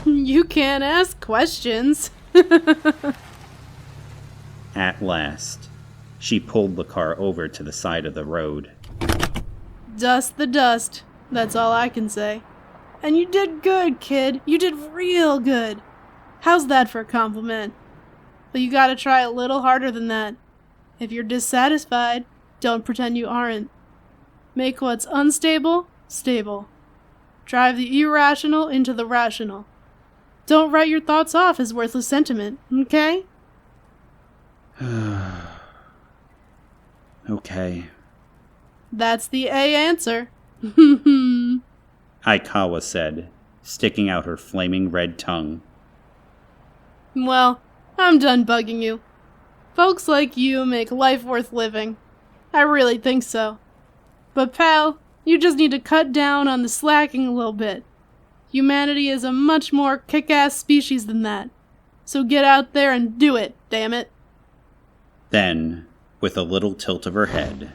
[SPEAKER 1] You can't ask questions.
[SPEAKER 2] At last, she pulled the car over to the side of the road.
[SPEAKER 1] Dust the dust, that's all I can say. And you did good, kid. You did real good. How's that for a compliment? But you gotta try a little harder than that. If you're dissatisfied, don't pretend you aren't. Make what's unstable, stable. Drive the irrational into the rational. Don't write your thoughts off as worthless sentiment, okay?
[SPEAKER 2] Okay.
[SPEAKER 1] That's the A answer.
[SPEAKER 2] Aikawa said, sticking out her flaming red tongue.
[SPEAKER 1] Well, I'm done bugging you. Folks like you make life worth living. I really think so. But pal, you just need to cut down on the slacking a little bit. Humanity is a much more kick-ass species than that. So get out there and do it, damn it.
[SPEAKER 2] Then, with a little tilt of her head.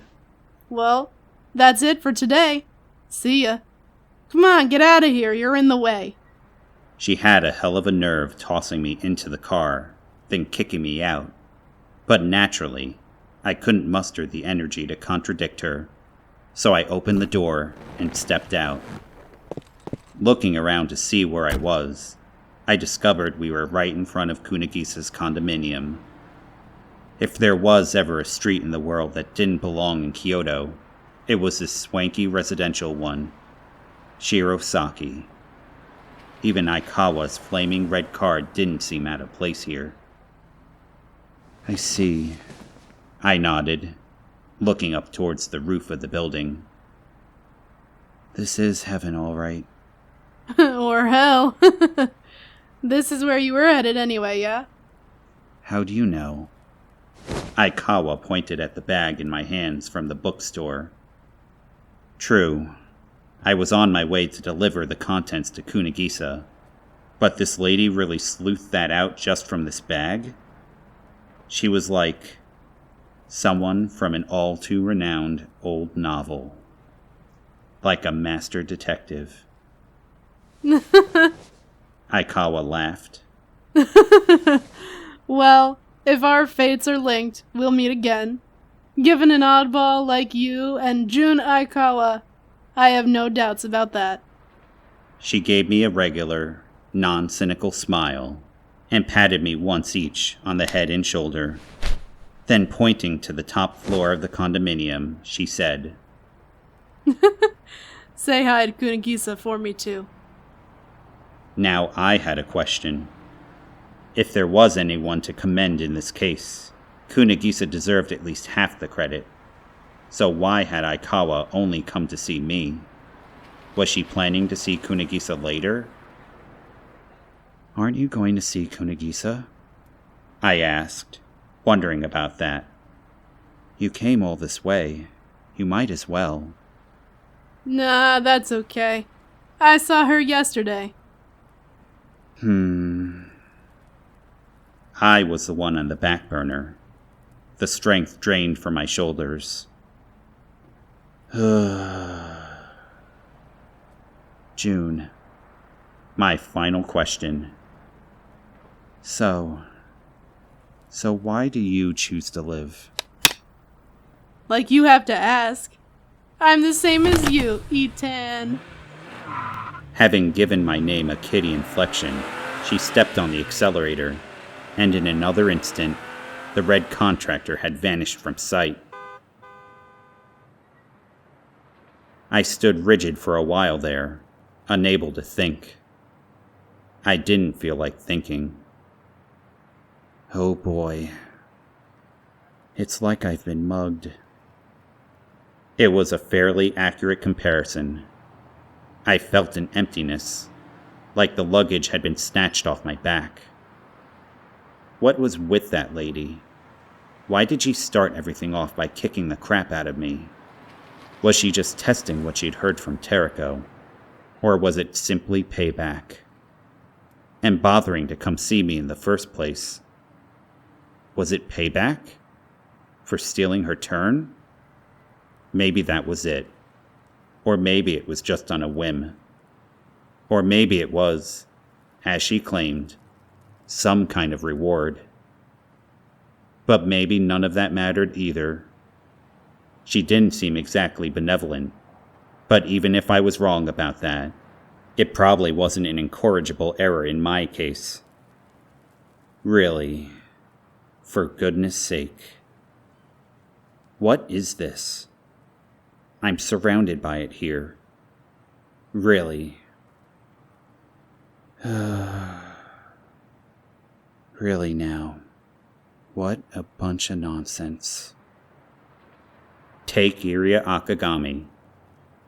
[SPEAKER 1] Well, that's it for today. See ya. Come on, get out of here, you're in the way.
[SPEAKER 2] She had a hell of a nerve tossing me into the car, then kicking me out. But naturally, I couldn't muster the energy to contradict her, so I opened the door and stepped out. Looking around to see where I was, I discovered we were right in front of Kunagisa's condominium. If there was ever a street in the world that didn't belong in Kyoto, it was this swanky residential one, Shirosaki. Even Aikawa's flaming red car didn't seem out of place here. I see. I nodded, looking up towards the roof of the building. This is heaven, all right.
[SPEAKER 1] Or hell. This is where you were headed anyway, yeah?
[SPEAKER 2] How do you know? Aikawa pointed at the bag in my hands from the bookstore. True, I was on my way to deliver the contents to Kunigisa, but this lady really sleuthed that out just from this bag? She was like someone from an all-too-renowned old novel. Like a master detective. Aikawa laughed.
[SPEAKER 1] Well, if our fates are linked, we'll meet again. Given an oddball like you and Jun Aikawa, I have no doubts about that.
[SPEAKER 2] She gave me a regular, non-cynical smile and patted me once each on the head and shoulder. Then, pointing to the top floor of the condominium, she said,
[SPEAKER 1] Say hi to Kunigisa for me, too.
[SPEAKER 2] Now I had a question. If there was anyone to commend in this case, Kunigisa deserved at least half the credit. So why had Aikawa only come to see me? Was she planning to see Kunigisa later? Aren't you going to see Kunigisa? I asked, wondering about that. You came all this way. You might as well.
[SPEAKER 1] Nah, that's okay. I saw her yesterday.
[SPEAKER 2] I was the one on the back burner. The strength drained from my shoulders. June. My final question. So why do you choose to live?
[SPEAKER 1] Like you have to ask. I'm the same as you, Etan.
[SPEAKER 2] Having given my name a kitty inflection, she stepped on the accelerator, and in another instant, the red contractor had vanished from sight. I stood rigid for a while there, unable to think. I didn't feel like thinking. Oh boy. It's like I've been mugged. It was a fairly accurate comparison. I felt an emptiness, like the luggage had been snatched off my back. What was with that lady? Why did she start everything off by kicking the crap out of me? Was she just testing what she'd heard from Tereko? Or was it simply payback? And bothering to come see me in the first place? Was it payback? For stealing her turn? Maybe that was it. Or maybe it was just on a whim. Or maybe it was, as she claimed, some kind of reward. But maybe none of that mattered either. She didn't seem exactly benevolent, but even if I was wrong about that, it probably wasn't an incorrigible error in my case. Really, for goodness sake. What is this? I'm surrounded by it here. Really. Really now. What a bunch of nonsense. Take Iria Akagami.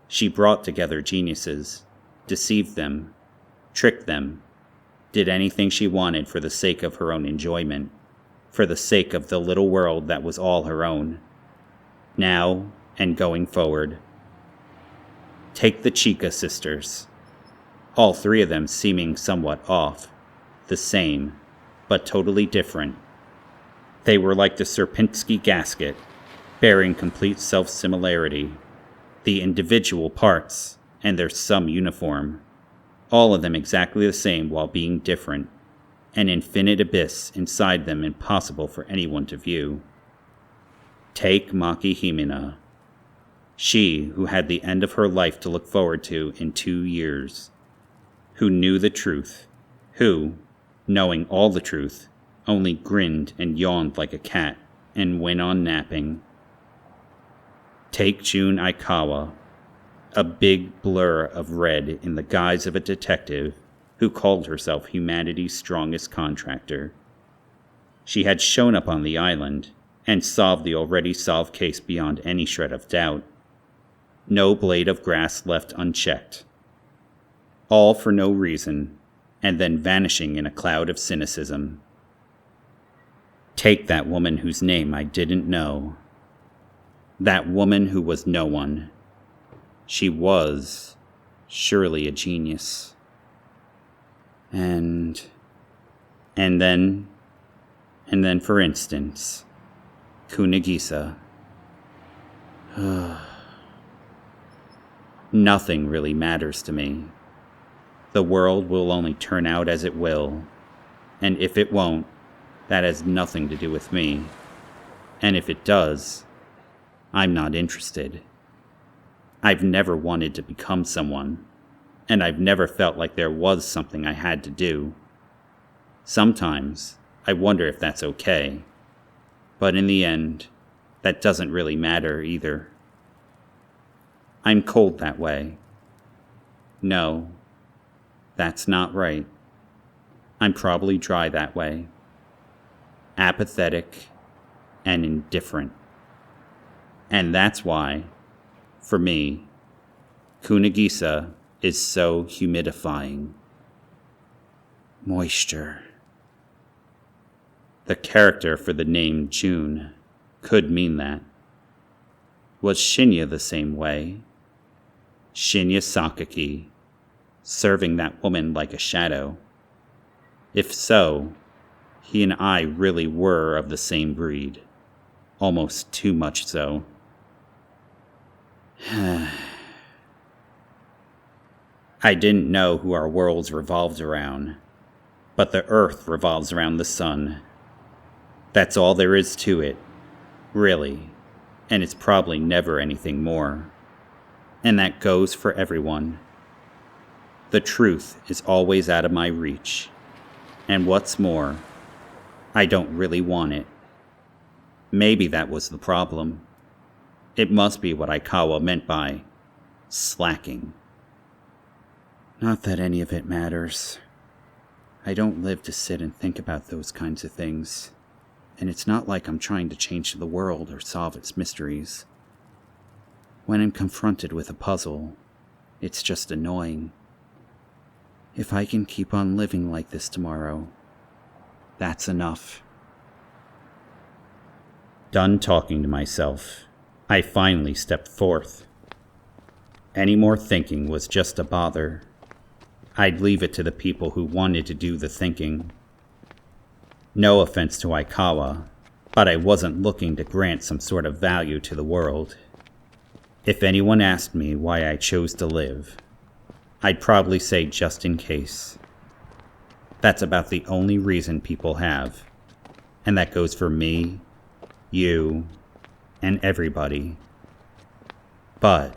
[SPEAKER 2] She brought together geniuses, deceived them, tricked them, did anything she wanted for the sake of her own enjoyment, for the sake of the little world that was all her own, now and going forward. Take the Chika sisters. All three of them seeming somewhat off, the same, but totally different. They were like the Sierpinski gasket, bearing complete self-similarity, the individual parts, and their some uniform, all of them exactly the same while being different, an infinite abyss inside them impossible for anyone to view. Take Maki Himina. She who had the end of her life to look forward to in 2 years, who knew the truth, who, knowing all the truth, only grinned and yawned like a cat and went on napping. Take Jun Aikawa, a big blur of red in the guise of a detective who called herself humanity's strongest contractor. She had shown up on the island and solve the already solved case beyond any shred of doubt. No blade of grass left unchecked. All for no reason, and then vanishing in a cloud of cynicism. Take that woman whose name I didn't know. That woman who was no one. She was surely a genius. And then, for instance, Kunigisa. Nothing really matters to me. The world will only turn out as it will, and if it won't, that has nothing to do with me. And if it does, I'm not interested. I've never wanted to become someone, and I've never felt like there was something I had to do. Sometimes I wonder if that's okay, but in the end, that doesn't really matter either. I'm cold that way. No, that's not right. I'm probably dry that way. Apathetic and indifferent. And that's why, for me, Kunigisa is so humidifying. Moisture. The character for the name June could mean that. Was Shinya the same way? Shinya Sakaki, serving that woman like a shadow. If so, he and I really were of the same breed. Almost too much so. I didn't know who our worlds revolved around, but the Earth revolves around the sun. That's all there is to it, really, and it's probably never anything more. And that goes for everyone. The truth is always out of my reach, and what's more, I don't really want it. Maybe that was the problem. It must be what Aikawa meant by slacking. Not that any of it matters. I don't live to sit and think about those kinds of things, and it's not like I'm trying to change the world or solve its mysteries. When I'm confronted with a puzzle, it's just annoying. If I can keep on living like this tomorrow, that's enough. Done talking to myself, I finally stepped forth. Any more thinking was just a bother. I'd leave it to the people who wanted to do the thinking. No offense to Aikawa, but I wasn't looking to grant some sort of value to the world. If anyone asked me why I chose to live, I'd probably say just in case. That's about the only reason people have, and that goes for me, you, and everybody. But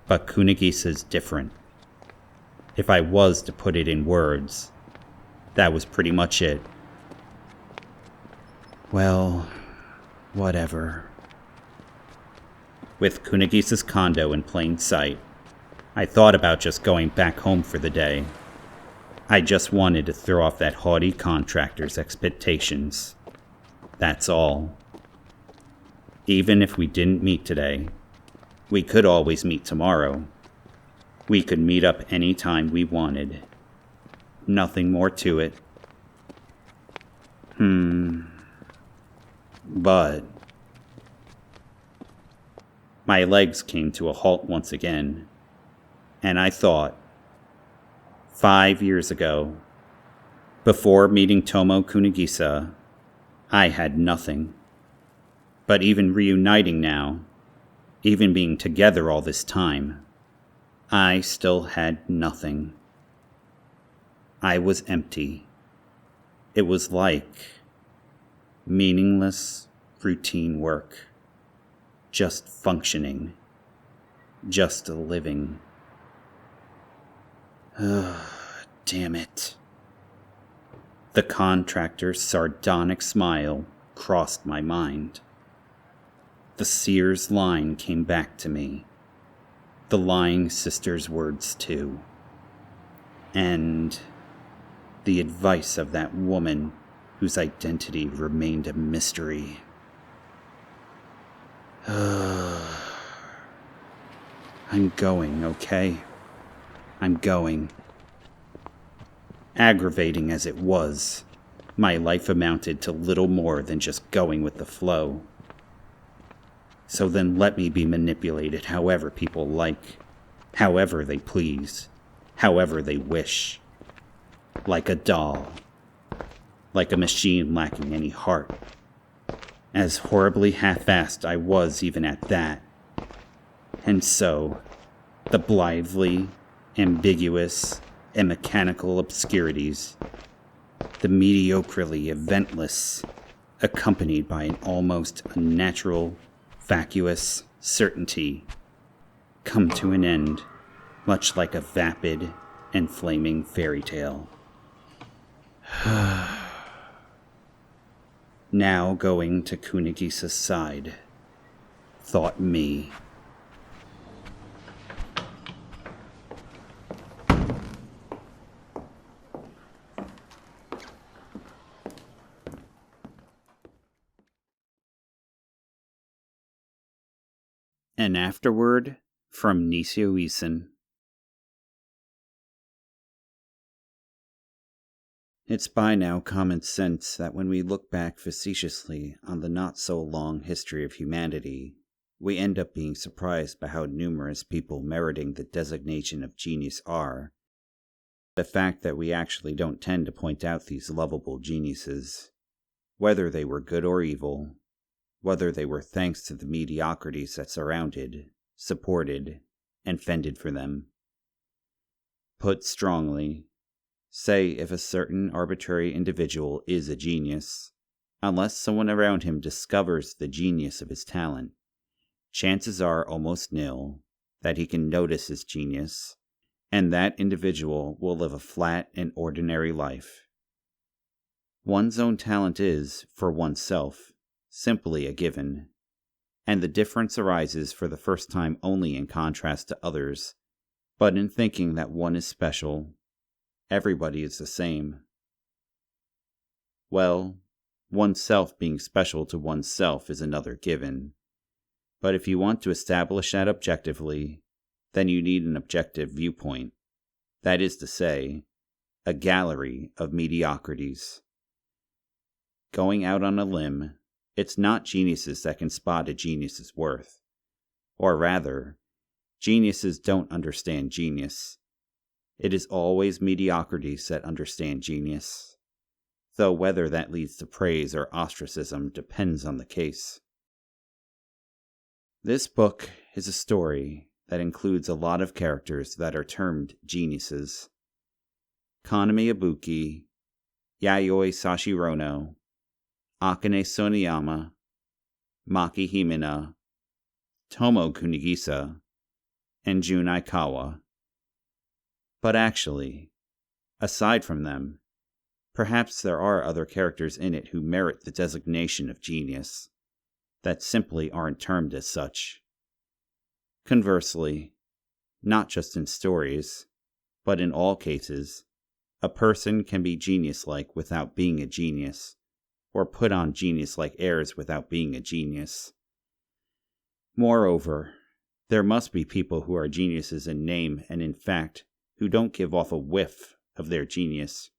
[SPEAKER 2] Kunigisa's different. If I was to put it in words, that was pretty much it. Well, whatever. With Kunigisa's condo in plain sight, I thought about just going back home for the day. I just wanted to throw off that haughty contractor's expectations. That's all. Even if we didn't meet today, we could always meet tomorrow. We could meet up any time we wanted. Nothing more to it. But my legs came to a halt once again, and I thought, 5 years ago, before meeting Tomo Kunigisa, I had nothing. But even reuniting now, even being together all this time, I still had nothing. I was empty. It was like meaningless, routine work. Just functioning. Just living. Damn it. The contractor's sardonic smile crossed my mind. The Sears line came back to me. The lying sister's words, too. And the advice of that woman whose identity remained a mystery. I'm going, okay? I'm going. Aggravating as it was, my life amounted to little more than just going with the flow. So then let me be manipulated however people like, however they please, however they wish. Like a doll. Like a machine lacking any heart. As horribly half-assed I was even at that. And so, the blithely ambiguous and mechanical obscurities, the mediocrely eventless, accompanied by an almost unnatural, vacuous certainty, come to an end, much like a vapid and flaming fairy tale. Now going to Kunigisa's side, thought me. An Afterword from Nisioisin. It's by now common sense that when we look back facetiously on the not-so-long history of humanity, we end up being surprised by how numerous people meriting the designation of genius are. The fact that we actually don't tend to point out these lovable geniuses, whether they were good or evil, whether they were thanks to the mediocrities that surrounded, supported, and fended for them. Put strongly, say if a certain arbitrary individual is a genius, unless someone around him discovers the genius of his talent, chances are almost nil that he can notice his genius, and that individual will live a flat and ordinary life. One's own talent is, for oneself, simply a given, and the difference arises for the first time only in contrast to others, but in thinking that one is special, everybody is the same. Well, oneself being special to oneself is another given, but if you want to establish that objectively, then you need an objective viewpoint, that is to say, a gallery of mediocrities. Going out on a limb, it's not geniuses that can spot a genius's worth. Or rather, geniuses don't understand genius. It is always mediocrities that understand genius, though whether that leads to praise or ostracism depends on the case. This book is a story that includes a lot of characters that are termed geniuses. Kaname Ibuki, Yayoi Sashirono, Akane Soniyama, Maki Himina, Tomo Kunigisa, and Jun Aikawa. But actually, aside from them, perhaps there are other characters in it who merit the designation of genius, that simply aren't termed as such. Conversely, not just in stories, but in all cases, a person can be genius-like without being a genius, or put on genius-like airs without being a genius. Moreover, there must be people who are geniuses in name and in fact who don't give off a whiff of their genius,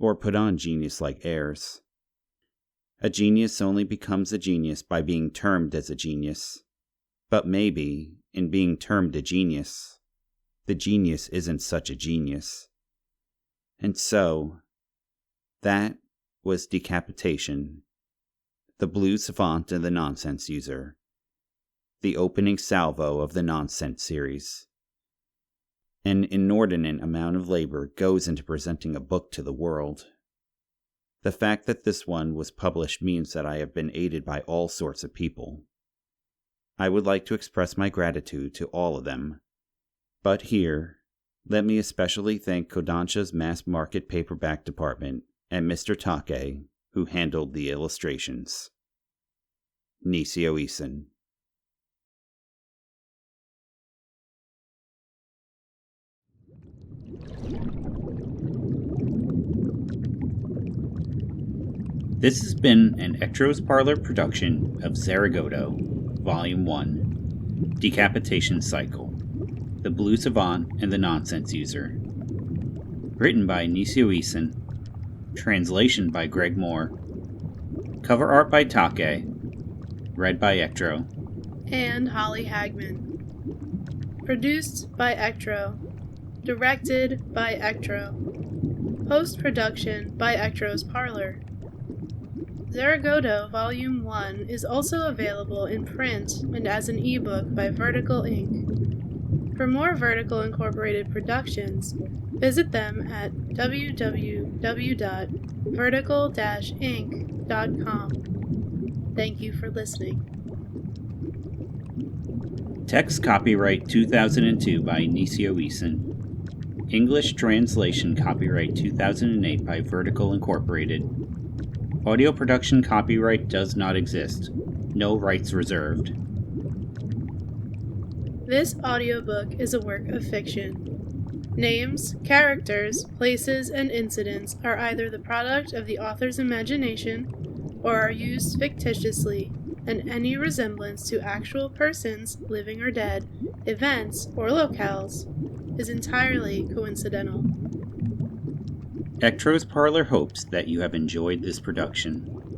[SPEAKER 2] or put on genius-like airs. A genius only becomes a genius by being termed as a genius, but maybe, in being termed a genius, the genius isn't such a genius. And so, that was Decapitation, the blue savant and the nonsense user, the opening salvo of the nonsense series. An inordinate amount of labor goes into presenting a book to the world. The fact that this one was published means that I have been aided by all sorts of people. I would like to express my gratitude to all of them, but here, let me especially thank Kodansha's mass market paperback department and Mr. Take, who handled the illustrations. Nisioisin. This has been an Ectro's Parlor production of Zaregoto, Volume 1, Decapitation Cycle, The Blue Savant and the Nonsense User. Written by Nisioisin. Translation by Greg Moore. Cover art by Take. Read by Ectro.
[SPEAKER 1] And Holly Hagman. Produced by Ectro. Directed by Ectro. Post-production by Ectro's Parlor. Zaregoto Volume 1 is also available in print and as an ebook by Vertical Inc. For more Vertical Incorporated productions, visit them at www.vertical-inc.com. Thank you for listening.
[SPEAKER 2] Text copyright 2002 by Nisioisin. English translation copyright 2008 by Vertical Incorporated. Audio production copyright does not exist. No rights reserved.
[SPEAKER 1] This audiobook is a work of fiction. Names, characters, places, and incidents are either the product of the author's imagination or are used fictitiously, and any resemblance to actual persons, living or dead, events, or locales is entirely coincidental.
[SPEAKER 2] Ectro's Parlor hopes that you have enjoyed this production.